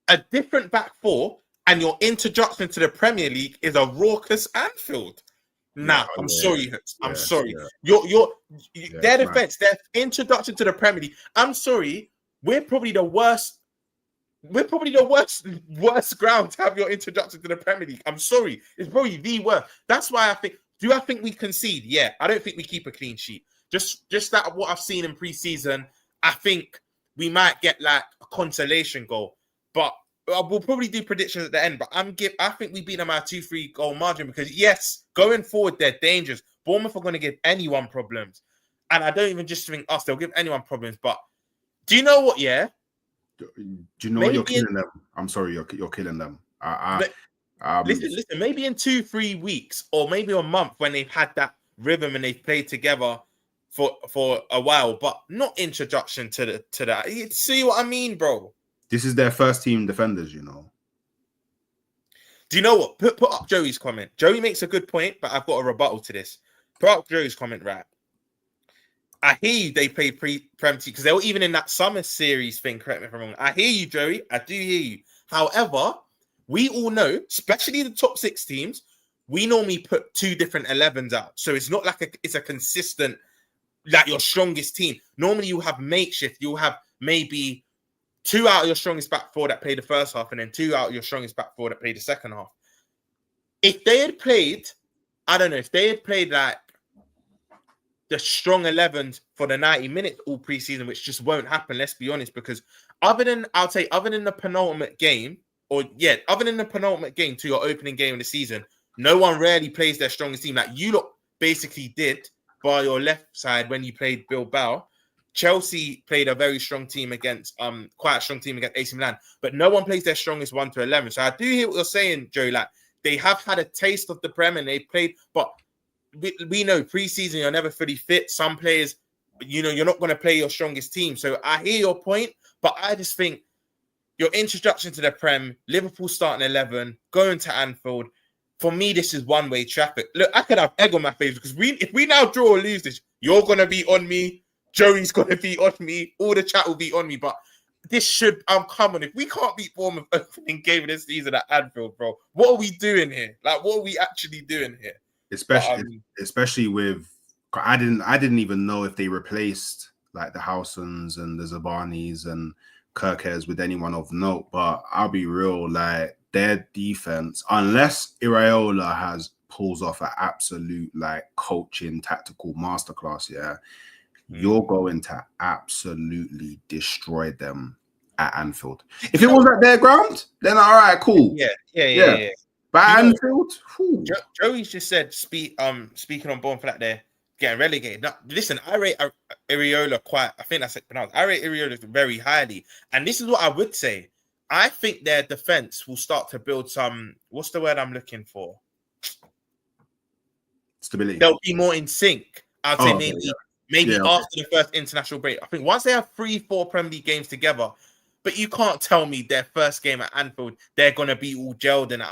a different back 4, and your introduction to the Premier League is a raucous Anfield. Nah, I'm sorry, Hooks. I'm sorry. Their defense, their introduction to the Premier League. I'm sorry. We're probably the worst ground to have your introduction to the Premier League. I'm sorry. It's probably the worst. That's why I think. Do I think we concede? Yeah. I don't think we keep a clean sheet. Just that what I've seen in pre-season, I think we might get like a consolation goal. But we'll probably do predictions at the end. But I think we beat them at a 2-3 goal margin because yes, going forward they're dangerous. Bournemouth are going to give anyone problems, and I don't even just think us. They'll give anyone problems. But do you know what? Yeah. Do you know what? You're killing them? I'm sorry, you're killing them. Listen. Maybe in 2-3 weeks, or maybe a month, when they've had that rhythm and they've played together for a while, but not introduction to that. You see what I mean, bro? This is their first team defenders, you know. Do you know what? Put up Joey's comment. Joey makes a good point, but I've got a rebuttal to this. Put up Joey's comment, right? I hear you, they played pre-Prem because they were even in that summer series thing, correct me if I'm wrong. I hear you, Joey. I do hear you. However, we all know, especially the top 6 teams, we normally put 2 different 11s out. So it's not like it's a consistent, like your strongest team. Normally you have makeshift. You'll have maybe 2 out of your strongest back 4 that play the first half, and then 2 out of your strongest back 4 that play the second half. If they had played, I don't know, if they had played like the strong 11s for the 90 minutes all preseason, which just won't happen, let's be honest, because other than the penultimate game, to your opening game of the season, no one really plays their strongest team. Like you lot basically did by your left side when you played Bilbao. Chelsea played a very strong team against quite a strong team against AC Milan, but no one plays their strongest 1 to 11. So I do hear what you're saying, Joe. Like they have had a taste of the Prem and they played, but we know pre-season you're never fully fit. Some players, you're not going to play your strongest team. So I hear your point, but I just think your introduction to the Prem, Liverpool starting 11, going to Anfield. For me, this is one-way traffic. Look, I could have egg on my face because if we now draw or lose this, you're going to be on me. Joey's going to be on me. All the chat will be on me. But this should, come on. If we can't beat Bournemouth opening game of this season at Anfield, bro, what are we doing here? Like, what are we actually doing here? Especially with, I didn't even know if they replaced like the Howsons and the Zabanis and Kirkes with anyone of note. But I'll be real, like their defense, unless Iraola pulls off an absolute like coaching tactical masterclass, you're going to absolutely destroy them. at Anfield. If it was at their ground, then all right, cool. Yeah. But at Anfield, Joey's just said, speaking on Bournemouth that they're getting relegated. Now, listen, I rate Iriola I think that's pronounced. I rate Iriola very highly. And this is what I would say. I think their defense will start to build some, what's the word I'm looking for? Stability. They'll be more in sync. I'd say maybe after the first international break. I think once they have 3-4 Premier League games together, but you can't tell me their first game at Anfield, they're going to be all gelled in it.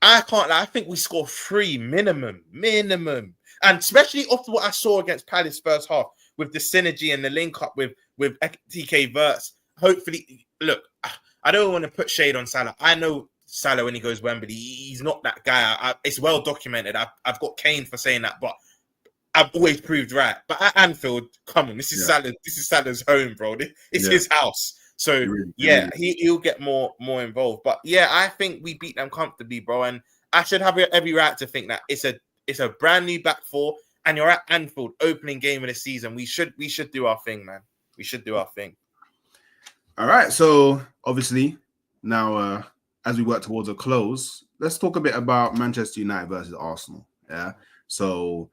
I can't lie. I think we score 3 minimum. And especially after what I saw against Palace first half with the synergy and the link up with TK Wirtz. Hopefully, look, I don't want to put shade on Salah. I know Salah when he goes Wembley, he's not that guy. It's well documented. I've got Kane for saying that, but I've always proved right. But at Anfield, come on, this is Salah. This is Salah's home, bro. It's his house. So he'll get more involved. But yeah, I think we beat them comfortably, bro. And I should have every right to think that it's a brand new back four, and you're at Anfield, opening game of the season. We should do our thing, man. We should do our thing. All right. So obviously now, as we work towards a close, let's talk a bit about Manchester United versus Arsenal. Yeah. So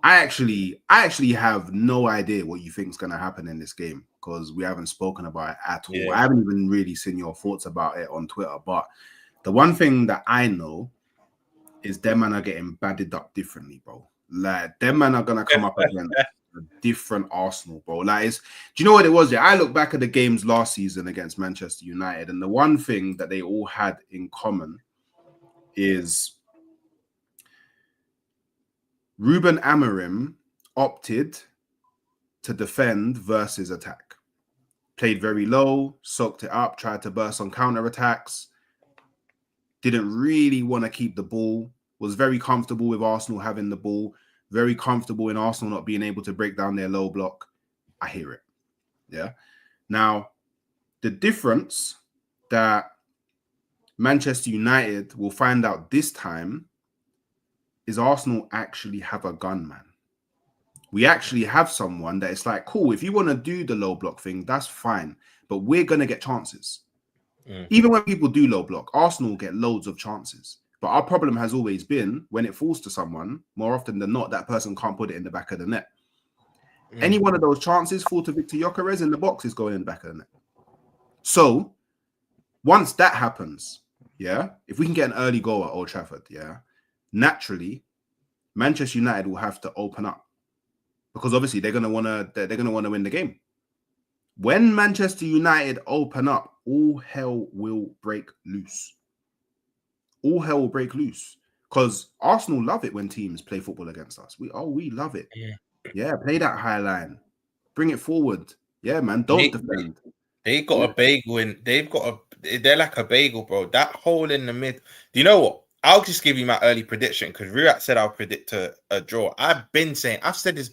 I actually have no idea what you think is going to happen in this game because we haven't spoken about it at all. Yeah. I haven't even really seen your thoughts about it on Twitter. But the one thing that I know is them man are getting batted up differently, bro. Like, them man are going to come up against a different Arsenal, bro. Like, do you know what it was? Yeah, I look back at the games last season against Manchester United, and the one thing that they all had in common is Ruben Amorim opted to defend versus attack. Played very low, soaked it up, tried to burst on counter-attacks. Didn't really want to keep the ball. Was very comfortable with Arsenal having the ball. Very comfortable in Arsenal not being able to break down their low block. I hear it. Yeah. Now, the difference that Manchester United will find out this time is Arsenal actually have a gunman. We actually have someone that it's like, cool, if you want to do the low block thing, that's fine. But we're going to get chances. Even when people do low block, Arsenal get loads of chances. But our problem has always been when it falls to someone, more often than not, that person can't put it in the back of the net. Any one of those chances fall to Victor Gyökeres in the box is going in the back of the net. So once that happens, yeah, if we can get an early goal at Old Trafford, yeah, naturally, Manchester United will have to open up because obviously they're gonna want to win the game. When Manchester United open up, all hell will break loose. All hell will break loose because Arsenal love it when teams play football against us. We love it. Yeah, play that high line, bring it forward. Yeah, man, don't defend. They got a bagel in. They're like a bagel, bro. That hole in the mid. Do you know what? I'll just give you my early prediction because Ruat said I'll predict a draw. I've said this.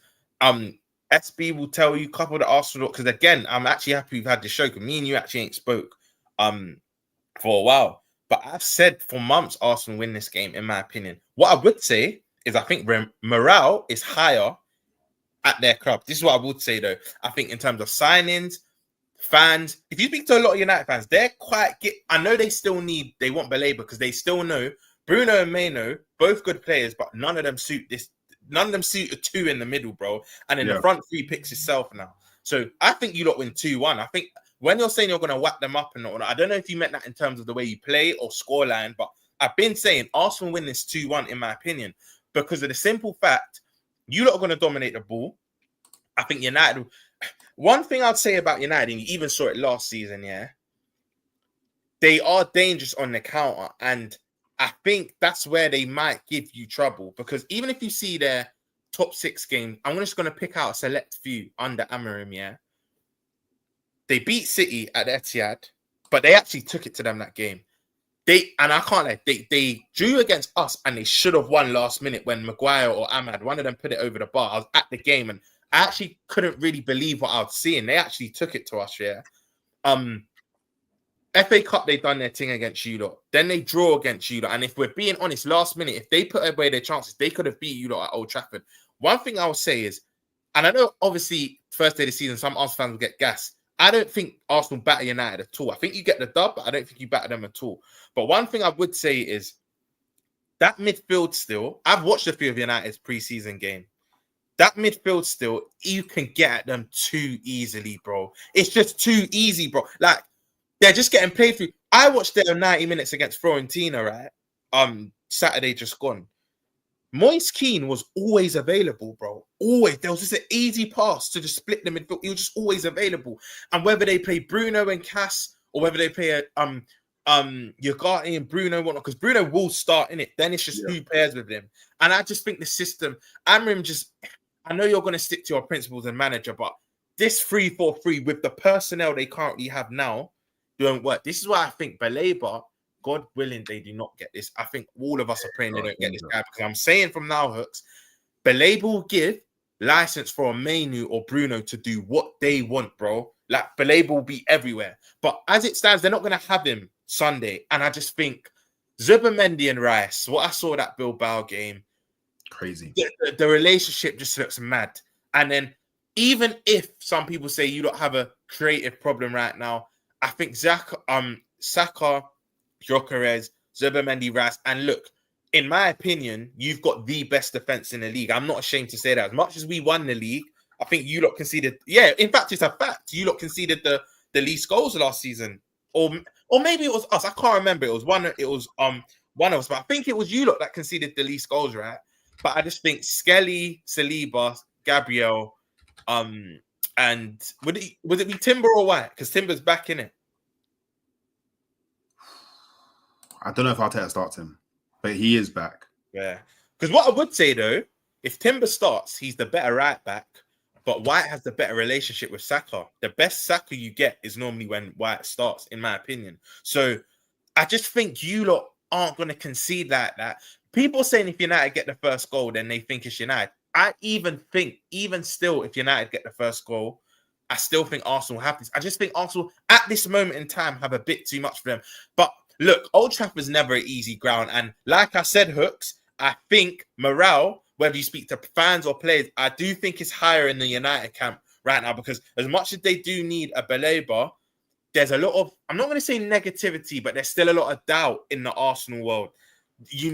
SB will tell you a couple of the Arsenal because again, I'm actually happy we've had this show because me and you actually ain't spoke for a while. But I've said for months Arsenal win this game, in my opinion. What I would say is I think morale is higher at their club. This is what I would say though. I think in terms of signings, fans, if you speak to a lot of United fans, they're I know they want Baleba because they still know Bruno and Maino, both good players, but none of them suit this. None of them suit a 2 in the middle, bro. And in the front 3 picks itself now. So I think you lot win 2-1. I think when you're saying you're going to whack them up and all that, I don't know if you meant that in terms of the way you play or scoreline, but I've been saying Arsenal win this 2-1 in my opinion because of the simple fact you lot are going to dominate the ball. I think United. One thing I'd say about United, and you even saw it last season, yeah, they are dangerous on the counter, and I think that's where they might give you trouble because even if you see their top 6 games, I'm just going to pick out a select few under Amorim, yeah. They beat City at Etihad, but they actually took it to them that game. I can't lie, they drew against us and they should have won last minute when Maguire or Ahmad, one of them put it over the bar. I was at the game and I actually couldn't really believe what I was seeing. They actually took it to us, yeah. FA Cup, they done their thing against you lot. Then they draw against you lot. And if we're being honest, last minute, if they put away their chances, they could have beat you lot at Old Trafford. One thing I will say is, and I know obviously first day of the season, some Arsenal fans will get gas. I don't think Arsenal batter United at all. I think you get the dub, but I don't think you batter them at all. But one thing I would say is that midfield still, I've watched a few of United's preseason game. That midfield still, you can get at them too easily, bro. It's just too easy, bro. Like, they're just getting played through. I watched their 90 minutes against Fiorentina, right? Saturday just gone. Moise Keane was always available, bro. Always. There was just an easy pass to just split the midfield. He was just always available. And whether they play Bruno and Cass, or whether they play Ugarte and Bruno, whatnot, because Bruno will start in it. Then it's just who pairs with him. And I just think the system, Amrim just, I know you're going to stick to your principles and manager, but this 3-4-3 with the personnel they currently have now don't work. This is why I think Baleba, God willing, they do not get this. I think all of us are praying they don't get this guy, because I'm saying from now, Hooks, Baleba will give license for a Mainu or Bruno to do what they want, bro. Like, Baleba will be everywhere. But as it stands, they're not going to have him Sunday. And I just think Zubimendi and Rice, what I saw that Bilbao game, crazy. The relationship just looks mad. And then even if some people say you don't have a creative problem right now, I think Saka, Gyökeres, Zubimendi, Rice, and look, in my opinion, you've got the best defense in the league. I'm not ashamed to say that. As much as we won the league, I think you lot conceded. Yeah, in fact, it's a fact. You lot conceded the least goals last season, or maybe it was us. I can't remember. It was one. It was one of us, but I think it was you lot that conceded the least goals, right? But I just think Skelly, Saliba, Gabriel, and would it be Timber or White? Because Timber's back in it. I don't know if Arteta starts him, but he is back. Yeah. Because what I would say, though, if Timber starts, he's the better right back, but White has the better relationship with Saka. The best Saka you get is normally when White starts, in my opinion. So I just think you lot aren't going to concede like that. People saying if United get the first goal, then they think it's United. I even think, even still, if United get the first goal, I still think Arsenal have this. I just think Arsenal, at this moment in time, have a bit too much for them. But look, Old Trafford's never an easy ground. And like I said, Hooks, I think morale, whether you speak to fans or players, I do think it's higher in the United camp right now, because as much as they do need a Baleba, there's a lot of, I'm not going to say negativity, but there's still a lot of doubt in the Arsenal world. You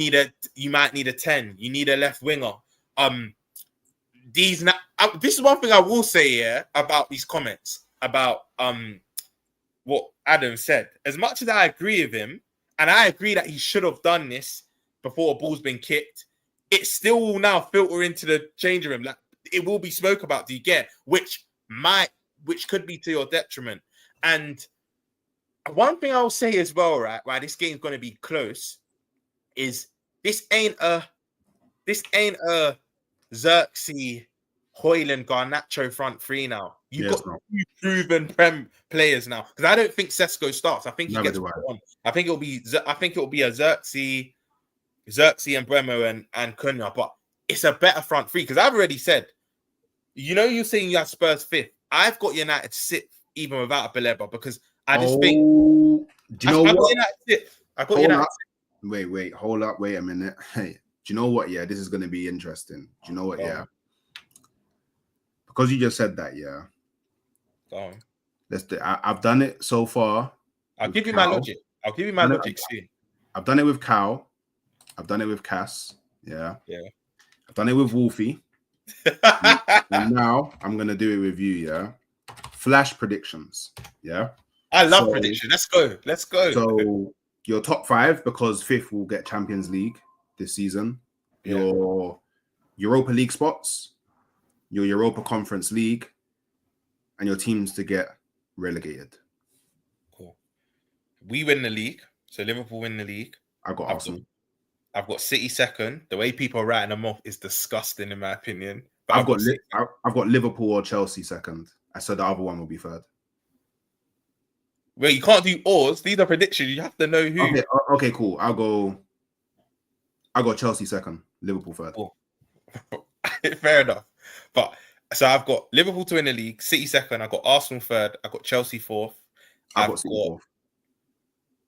might need a 10. You need a left winger. This is one thing I will say about these comments about what Adam said. As much as I agree with him, and I agree that he should have done this before a ball's been kicked, it still will now filter into the changing room. Like, it will be spoke about. Do you get? Which could be to your detriment. And one thing I'll say as well, right? Why this game's going to be close is this ain't a Xerxes, Hoyland, Garnacho front three now. You've got two proven Prem players now. Because I don't think Sesko starts. I think he gets on. I think it'll be a Xerxes and Bremo and Cunha. But it's a better front three. Because I've already said, you're saying you have Spurs 5th. I've got United 6th, even without a Baleba, because I just think. Do you know what? I got United 6th. Wait, hold up, wait a minute. Hey, do you know what? Yeah, this is going to be interesting. Do you know what? Go Yeah, on. Because you just said that. Yeah, Go on. I've done it so far. I'll give you my logic. Soon. I've done it with Cal. I've done it with Cass. Yeah. I've done it with Wolfie. And now I'm gonna do it with you. Yeah. Flash predictions. Yeah. I love prediction. Let's go. So your top 5, because 5th will get Champions League this season. Yeah. Your Europa League spots, your Europa Conference League, and your teams to get relegated. Cool. We win the league. So Liverpool win the league. I got Arsenal. I've got City 2nd. The way people are writing them off is disgusting, in my opinion. But I've got Liverpool or Chelsea 2nd. I said the other one will be 3rd. Well, you can't do oars. These are predictions. You have to know who. Okay, cool. I'll go Chelsea 2nd, Liverpool 3rd. Cool. Fair enough. But so I've got Liverpool to win the league, City 2nd. I've got Arsenal 3rd. I've got Chelsea 4th. I've got City 4th.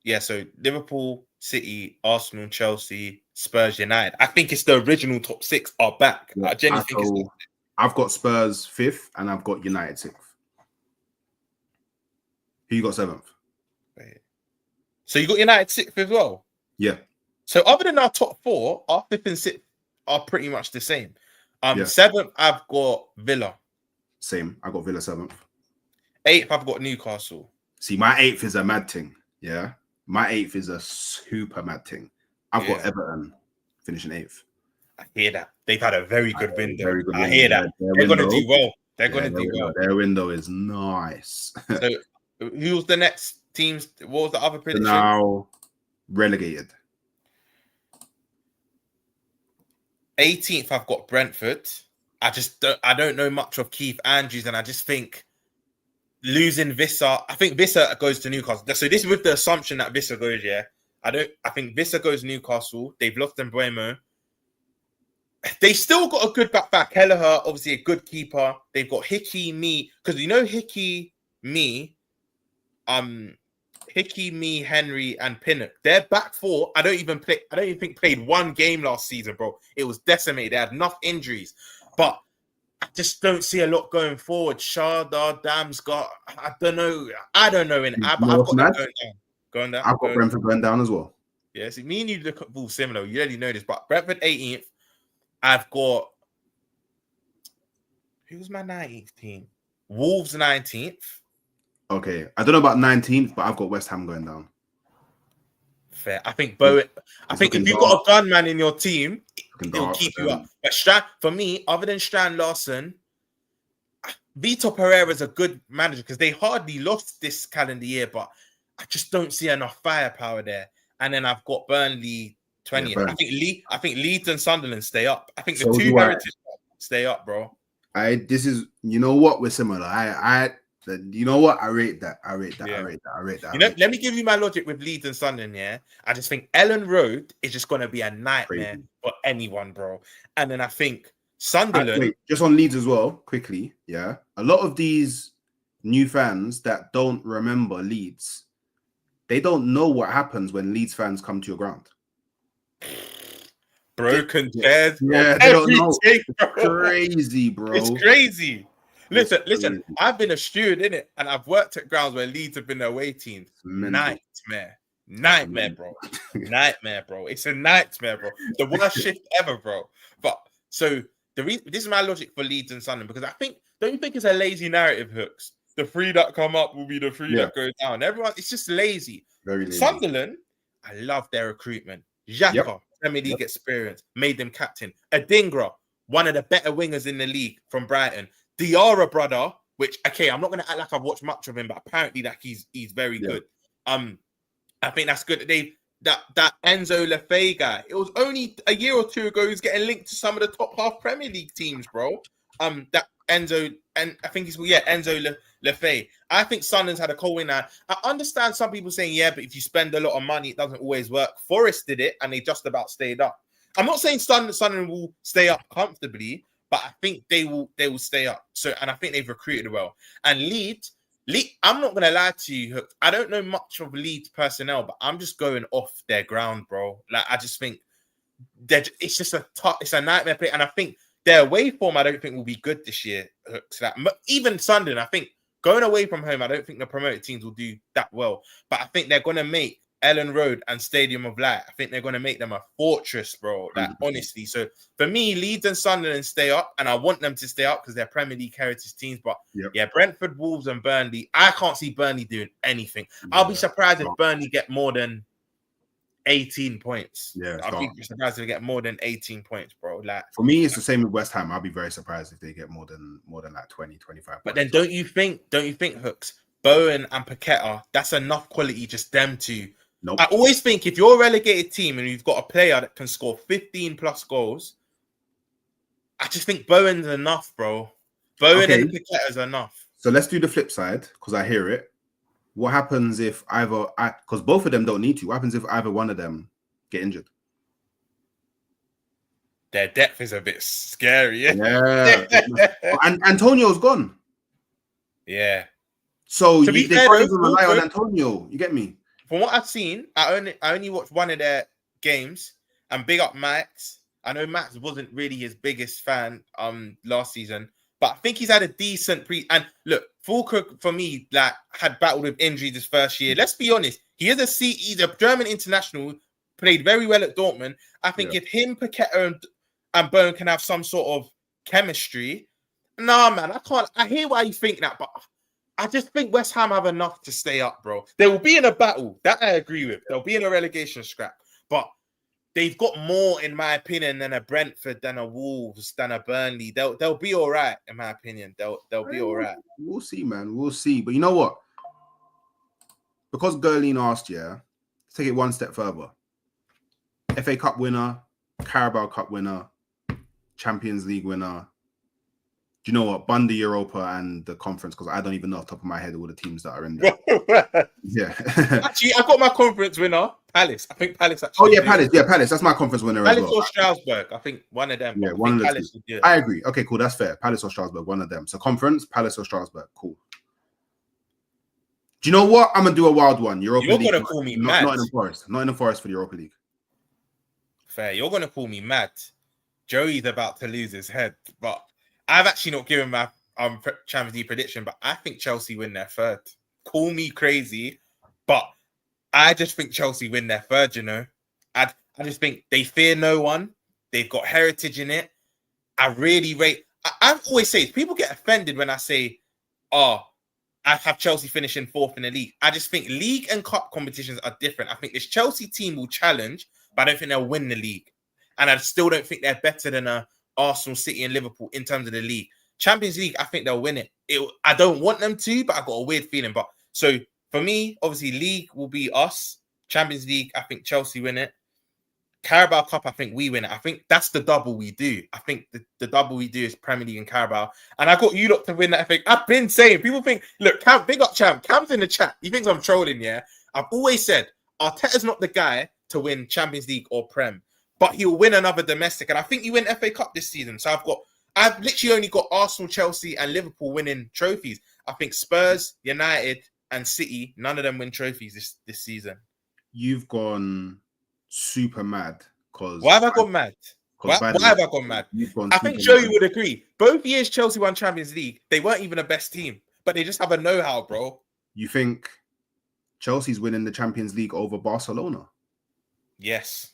Yeah, so Liverpool, City, Arsenal, Chelsea, Spurs, United. I think it's the original top 6 are back. Yeah, I genuinely think it's. I've got Spurs 5th and I've got United 6th. Who you got 7th? Wait. So you got United 6th as well? Yeah. So other than our top 4, our 5th and 6th are pretty much the same. Yeah. 7th, I've got Villa. Same. I got Villa 7th. 8th, I've got Newcastle. See, my 8th is a mad thing. Yeah. My 8th is a super mad thing. I've got Everton finishing 8th. I hear that. They've had a very good window. Very good I hear that. They're going to do well. They're going to do well. Their window is nice. So, who's the next teams? What was the other prediction? Now relegated. 18th, I've got Brentford. I don't know much of Keith Andrews, and I just think losing Vissa. I think Vissa goes to Newcastle. So this is with the assumption that Vissa goes. Yeah, I think Vissa goes to Newcastle. They've lost Mbeumo. They still got a good back. Kelleher, obviously a good keeper. They've got Hickey, Me, because you know Hickey, Me, Henry, and Pinnock. Their back 4, I don't even think played one game last season, bro. It was decimated. They had enough injuries. But I just don't see a lot going forward. Shardar, Damsgaard, I don't know. I've got them going down. I've got Brentford going down as well. Yeah, see, me and you look at ball similar. You already know this, but Brentford 18th. I've got who's my 19th team? Wolves 19th. Okay, I don't know about 19th, but I've got West Ham going down. Fair. I think Bowen. I think if you've got a gunman in your team, it'll keep you up. But for me, other than Strand Larson, Vitor Pereira is a good manager because they hardly lost this calendar year, but I just don't see enough firepower there. And then I've got Burnley 20th. Yeah, I think Leeds and Sunderland stay up. I think the two heritage stay up, bro. You know what? We're similar. You know what? I rate that. I rate that. You know, let me give you my logic with Leeds and Sunderland. Yeah, I just think Ellen Road is just going to be a nightmare for anyone, bro. And then I think Sunderland. Just on Leeds as well, quickly. Yeah, a lot of these new fans that don't remember Leeds, they don't know what happens when Leeds fans come to your ground. Broken chairs, they don't know. It's crazy, bro. It's crazy. Listen. I've been a steward in it, and I've worked at grounds where Leeds have been away teams. Nightmare, bro. Nightmare, bro. It's a nightmare, bro. The worst shift ever, bro. But so this is my logic for Leeds and Sunderland because don't you think it's a lazy narrative, Hooks? The 3 that come up will be the 3 that go down. Everyone, it's just lazy. Very lazy. Sunderland, I love their recruitment. Xhaka, Premier League experience, made them captain. Adingra, one of the better wingers in the league from Brighton. Diarra brother, which I'm not gonna act like I've watched much of him, but apparently that he's very good. I think that's good. That Enzo Lefebvre guy. It was only a year or two ago he was getting linked to some of the top half Premier League teams, bro. That Enzo, and I think Enzo Lefebvre. I think Sunderland's had a cold win now. I understand some people saying, but if you spend a lot of money, it doesn't always work. Forest did it, and they just about stayed up. I'm not saying Sunderland will stay up comfortably, but I think they will stay up. So, and I think they've recruited well. And Leeds, I'm not gonna lie to you, Hook. I don't know much of Leeds personnel, but I'm just going off their ground, bro. Like I just think it's just it's a nightmare play, and I think their away form I don't think will be good this year. Hook. So even Sunderland, I think going away from home, I don't think the promoted teams will do that well. But I think they're gonna make Ellen Road and Stadium of Light. I think they're going to make them a fortress, bro. Like, honestly. So, for me, Leeds and Sunderland stay up, and I want them to stay up because they're Premier League heritage teams. But, Brentford, Wolves, and Burnley, I can't see Burnley doing anything. I'll be surprised if Burnley get more than 18 points. Yeah, I'll be surprised if they get more than 18 points, bro. Like, for me, it's the same with West Ham. I'll be very surprised if they get more than like 20, 25 But then don't you think, Hooks, Bowen and Paqueta, that's enough quality just them two. Nope. I always think if you're a relegated team and you've got a player that can score 15 plus goals, I just think Bowen's enough, bro. Bowen and Paqueta's enough. So let's do the flip side because I hear it. What happens if because both of them don't need to. What happens if either one of them get injured? Their depth is a bit scary. Yeah. And Antonio's gone. Yeah. So they can't even rely on Antonio. You get me? From what I've seen, I only watched one of their games, and big up Max. I know Max wasn't really his biggest fan last season, But I think he's had a decent and look, Fulker for me like had battled with injuries this first year. Let's be honest, he's a German international, played very well at Dortmund. I think if him, Paqueta, and Bone can have some sort of chemistry, nah, man, I can't. I hear why you think that, but I just think West Ham have enough to stay up, bro. They will be in a battle, that I agree with. They'll be in a relegation scrap, but they've got more, in my opinion, than a Brentford, than a Wolves, than a Burnley. They'll be all right, in my opinion. They'll be all right. We'll see, man. We'll see. But you know what? Because Gurleen asked, let's take it one step further. FA Cup winner, Carabao Cup winner, Champions League winner. Do you know what? Bunda Europa and the conference, because I don't even know off the top of my head all the teams that are in there. Actually, I got my conference winner, Palace. I think Palace actually. Oh, yeah, Palace. Yeah, Palace. That's my conference winner as well. Palace or Strasbourg. I think one of them. Yeah, one of the Palace. I agree. Okay, cool. That's fair. Palace or Strasbourg, one of them. So conference, Palace or Strasbourg. Cool. Do you know what? I'm going to do a wild one. You're going to call me mad. Nottingham Forest. Nottingham Forest for the Europa League. Fair. You're going to call me mad. Joey's about to lose his head, but I've actually not given my Champions League prediction, but I think Chelsea win their third. Call me crazy, but I just think Chelsea win their third, you know. I just think they fear no one. They've got heritage in it. I really rate... I've always said, people get offended when I say, I have Chelsea finishing fourth in the league. I just think league and cup competitions are different. I think this Chelsea team will challenge, but I don't think they'll win the league. And I still don't think they're better than Arsenal, City, and Liverpool in terms of the league. Champions League, I think they'll win it. I don't want them to, but I've got a weird feeling. But so for me, obviously, league will be us. Champions League, I think Chelsea win it. Carabao Cup, I think we win it. I think that's the double we do. I think the double we do is Premier League and Carabao. And I got you lot to win that. I've been saying, people think, look, Cam, big up Champ. Cam's in the chat. He thinks I'm trolling, yeah? I've always said, Arteta's not the guy to win Champions League or Prem, but he'll win another domestic. And I think he win FA Cup this season. So I've literally only got Arsenal, Chelsea, and Liverpool winning trophies. I think Spurs, United, and City, none of them win trophies this season. You've gone super mad. Why have I gone mad? Why have I gone mad? I think Joey would agree. Both years Chelsea won Champions League, they weren't even the best team, but they just have a know-how, bro. You think Chelsea's winning the Champions League over Barcelona? Yes.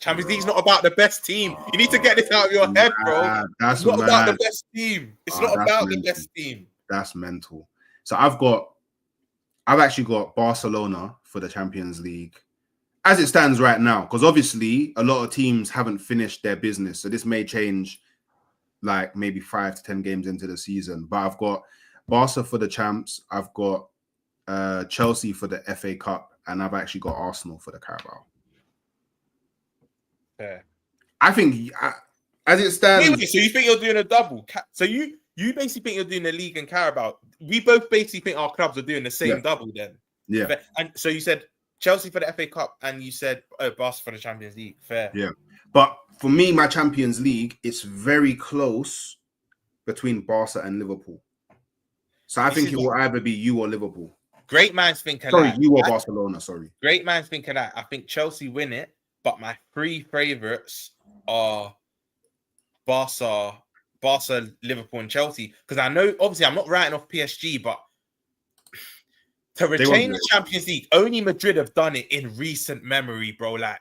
Champions League's not about the best team. You need to get this out of your head, bro. It's not about the best team. It's not about the best team. That's mental. So I've actually got Barcelona for the Champions League as it stands right now, because obviously a lot of teams haven't finished their business. So this may change like maybe 5 to 10 games into the season. But I've got Barca for the champs. I've got Chelsea for the FA Cup. And I've actually got Arsenal for the Carabao. Yeah. I think as it stands... Wait, so you think you're doing a double? So you basically think you're doing the league and Carabao. We both basically think our clubs are doing the same double then. Yeah. And so you said Chelsea for the FA Cup and you said Barca for the Champions League. Fair. Yeah. But for me, my Champions League, it's very close between Barca and Liverpool. So I think it will either be you or Liverpool. Great minds think alike. Sorry, you or Barcelona, sorry. Great minds think alike. I think Chelsea win it, but my three favourites are Barca, Liverpool, and Chelsea. Because I know, obviously, I'm not writing off PSG, but to retain the Champions League, only Madrid have done it in recent memory, bro. Like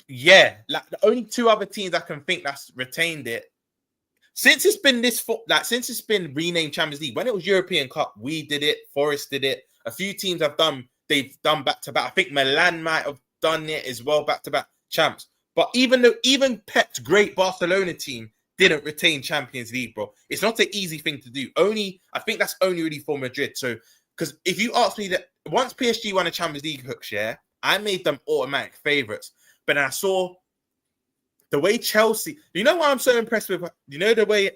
the only two other teams I can think that's retained it. Since it's been renamed Champions League, when it was European Cup, we did it, Forest did it. A few teams they've done back-to-back. I think Milan might have done it as well, back-to-back champs. But even Pep's great Barcelona team didn't retain Champions League, bro. It's not an easy thing to do. I think that's only really for Madrid. So, because if you ask me that, once PSG won a Champions League hooks, I made them automatic favourites. But I saw the way Chelsea, you know what I'm so impressed with?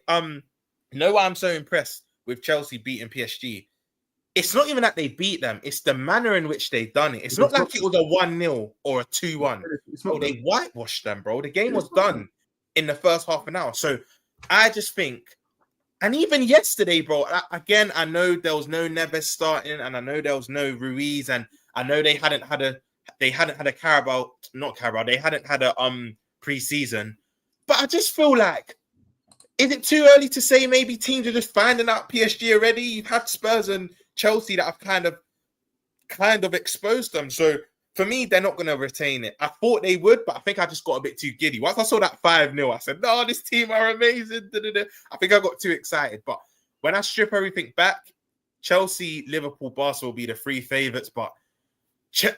I'm so impressed with Chelsea beating PSG? It's not even that they beat them. It's the manner in which they've done it. It's not like it was a 1-0 or a 2-1. They whitewashed them, bro. The game was done in the first half an hour. So I just think, and even yesterday, bro, again, I know there was no Neves starting, and I know there was no Ruiz, and I know they hadn't had a pre-season. But I just feel like is it too early to say maybe teams are just finding out PSG already? You've had Spurs and Chelsea that have kind of exposed them. So for me, they're not going to retain it. I thought they would, but I think I just got a bit too giddy. Once I saw that 5-0, I said, no, this team are amazing. I think I got too excited. But when I strip everything back, Chelsea, Liverpool, Barcelona will be the 3 favourites. But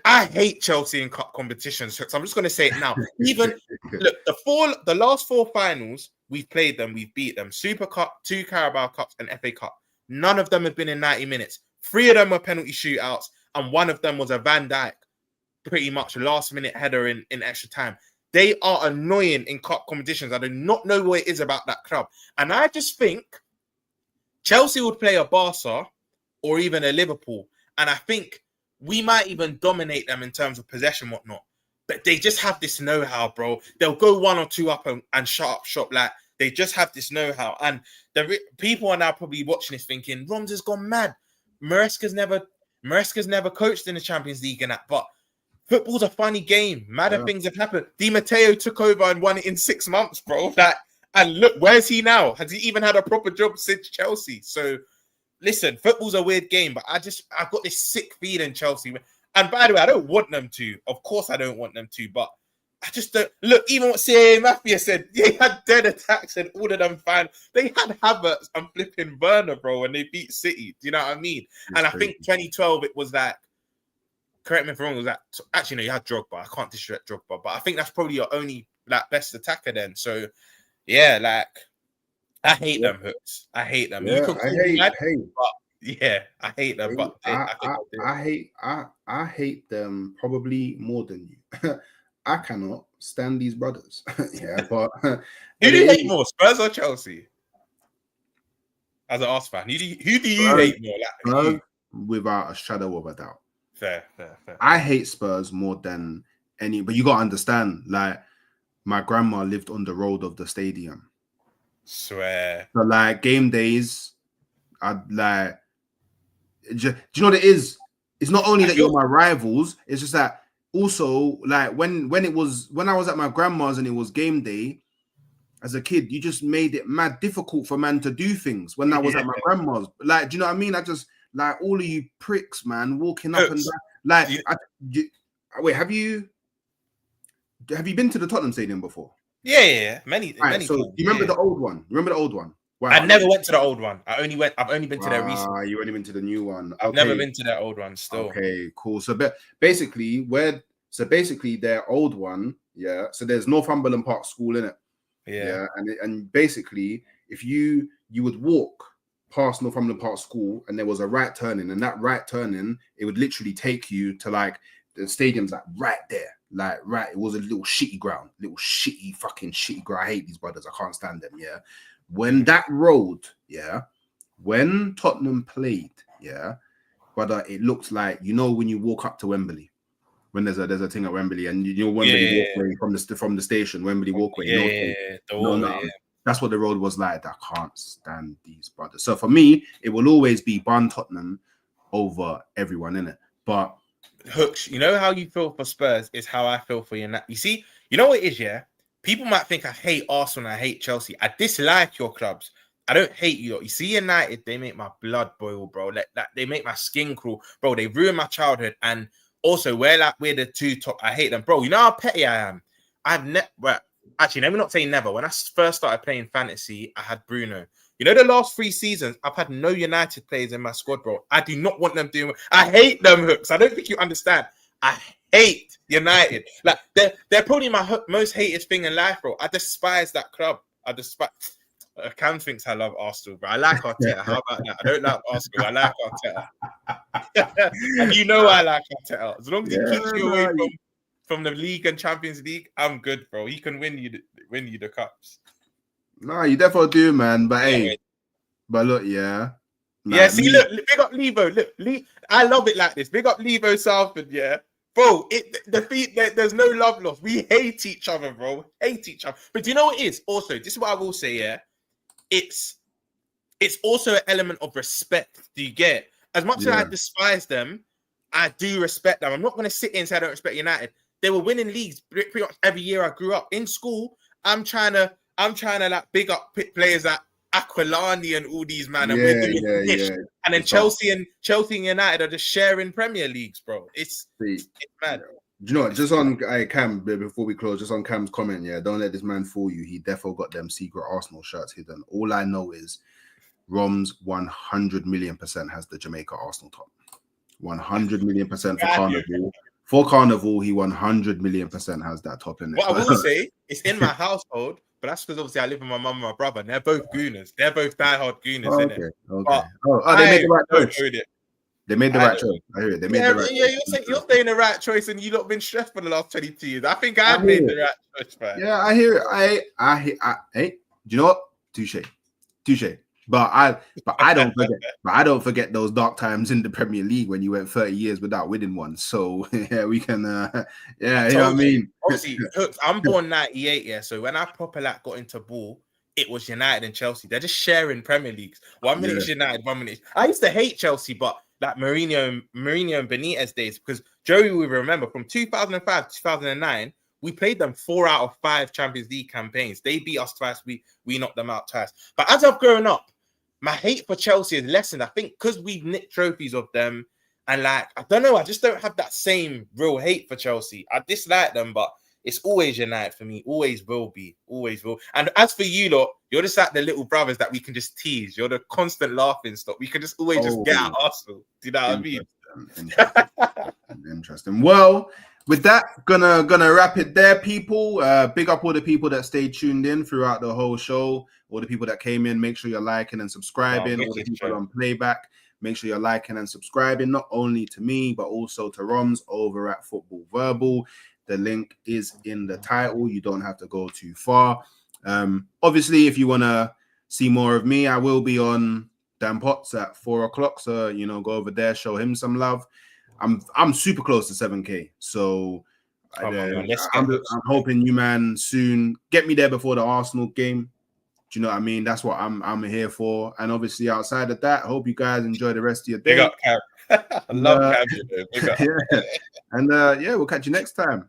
I hate Chelsea in cup competitions. So I'm just going to say it now. Even, look, the last 4 finals, we've played them, we've beat them. Super Cup, 2 Carabao Cups, and FA Cup. None of them have been in 90 minutes. 3 of them were penalty shootouts, and 1 of them was a Van Dijk, pretty much last-minute header in extra time. They are annoying in cup competitions. I do not know what it is about that club. And I just think Chelsea would play a Barca or even a Liverpool, and I think we might even dominate them in terms of possession, whatnot. But they just have this know-how, bro. They'll go 1 or 2 up and shut up shop. Like, they just have this know-how. And people are now probably watching this thinking, Romz has gone mad. Maresca's never coached in the Champions League and that. But football's a funny game. Madder things have happened. Di Matteo took over and won it in 6 months, bro. And look, where's he now? Has he even had a proper job since Chelsea? So, listen, football's a weird game, but I've got this sick feeling Chelsea. And by the way, I don't want them to. Of course I don't want them to, but I just don't. Look, even what CAA Mafia said, they had dead attacks and all of them fine. They had Havertz and flipping Werner, bro, when they beat City. Do you know what I mean? And I think 2012, it was like, correct me if I'm wrong, it was that, actually, no, you had Drogba. I can't disrespect Drogba, but I think that's probably your only like best attacker then. So, yeah, like, I hate them hooks. I hate them. Yeah, you can call me mad, but yeah, I hate them. But I hate them probably more than you. I cannot stand these brothers. Yeah, but who do you hate more, Spurs or Chelsea? As an Arsenal fan, who do you hate more? Like, without a shadow of a doubt. Fair. I hate Spurs more than any, but you gotta understand, like, my grandma lived on the road of the stadium. Swear. So, like, game days, I'd like. Do you know what it is? It's not only that you're my rivals. It's just that also, like, when I was at my grandma's and it was game day, as a kid, you just made it mad difficult for man to do things when I was at my grandma's. Like, do you know what I mean? I just like all of you pricks, man, walking up and down. Like, wait, have you been to the Tottenham Stadium before? Yeah. Many. So times. Do you remember the old one? Remember the old one? Wow. I never went to the old one. I've only been to their recent. You only been to the new one. I've never been to their old one still. Okay, cool. So basically their old one, yeah. So there's Northumberland Park School in it. Yeah. And basically, if you would walk past Northumberland Park School and there was a right turning, and that right turning, it would literally take you to like the stadium's like right there. Like, right, it was a little shitty ground, fucking shitty ground. I hate these brothers. I can't stand them. Yeah. When that road, yeah, when Tottenham played, yeah, brother, it looked like, you know, when you walk up to Wembley, when there's a thing at Wembley, and you know Wembley walkway from the station, Wembley walkway. That's what the road was like. I can't stand these brothers. So for me, it will always be Bun Tottenham over everyone in it. But Hooks, you know how you feel for Spurs is how I feel for United. You see, you know what it is, yeah? People might think I hate Arsenal and I hate Chelsea. I dislike your clubs. I don't hate you. You see, United, they make my blood boil, bro. Like, they make my skin crawl, bro. They ruin my childhood. And also, we're the 2 top. I hate them, bro. You know how petty I am. Actually, let me not say never. When I first started playing fantasy, I had Bruno. You know, the last 3 seasons, I've had no United players in my squad, bro. I do not want them doing. I hate them, Hooks. I don't think you understand. I hate United. Like, they're probably my most hated thing in life, bro. I despise that club. Cam thinks I love Arsenal, bro. I like Arteta. How about that? I don't like Arsenal. I like Arteta. And you know I like Arteta. As long as he keeps you away from the league and Champions League, I'm good, bro. He can win you the cups. No, you definitely do, man. But hey, but look, yeah. Yeah, see, look, big up Levo. Look, I love it like this. Big up Levo Southwood, yeah. Bro, there's no love lost. We hate each other, bro. Hate each other. But do you know what it is? Also, this is what I will say, yeah. It's also an element of respect. Do you get? As much as I despise them, I do respect them. I'm not going to sit here and say I don't respect United. They were winning leagues pretty much every year I grew up. In school, I'm trying to I'm trying to like big up players like Aquilani and all these man, and Yeah, we're doing yeah, this. yeah. And then It's Chelsea and United are just sharing Premier Leagues, bro. It's mad. Do you know what? Just on Cam, before we close, just on Cam's comment, yeah, don't let this man fool you. He defo got them secret Arsenal shirts hidden. All I know is Romz 100 million% has the Jamaica Arsenal top. 100 million% for Carnival. For Carnival, he 100 million% has that top in it. What I will say, it's in my household, but that's because obviously I live with my mum and my brother, and they're both Gooners. They're both diehard Gooners, okay, innit? okay. They made the right choice. They made the right choice. I hear it. They made the right choice. You're saying the right choice, and you've not been stressed for the last 22 years. I think I've made the right choice, man. Yeah, I hear it. Hey, do you know what? Touche. But I don't forget. But I don't forget those dark times in the Premier League when you went 30 years without winning one. So yeah, we can. Yeah, you know what I mean. Obviously, I'm born 98, yeah. So when I proper like got into ball, it was United and Chelsea. They're just sharing Premier Leagues. 1 minute is United, 1 minute. I used to hate Chelsea, but like Mourinho and Benitez days, because Joey will remember from 2005 to 2009. We played them 4 out of 5 Champions League campaigns. They beat us twice. We knocked them out twice. But as I've grown up, my hate for Chelsea has lessened. I think because we've nicked trophies of them, and like I don't know, I just don't have that same real hate for Chelsea. I dislike them, but it's always United for me. Always will be. Always will. And as for you lot, you're just like the little brothers that we can just tease. You're the constant laughing stock. We can just always just get at Arsenal. Do you know what I mean? Interesting. Well, with that, gonna wrap it there, people. Big up all the people that stayed tuned in throughout the whole show. All the people that came in, make sure you're liking and subscribing. All the people on playback, make sure you're liking and subscribing, not only to me, but also to Romz over at Football Verbal. The link is in the title. You don't have to go too far. Obviously, if you want to see more of me, I will be on Dan Potts at 4 o'clock. So, go over there, show him some love. I'm super close to 7K. So I'm hoping you, man, soon get me there before the Arsenal game. Do you know what I mean? That's what I'm here for. And obviously, outside of that, I hope you guys enjoy the rest of your day. Big up, Cam. I love Cam. Big up. Yeah. And we'll catch you next time.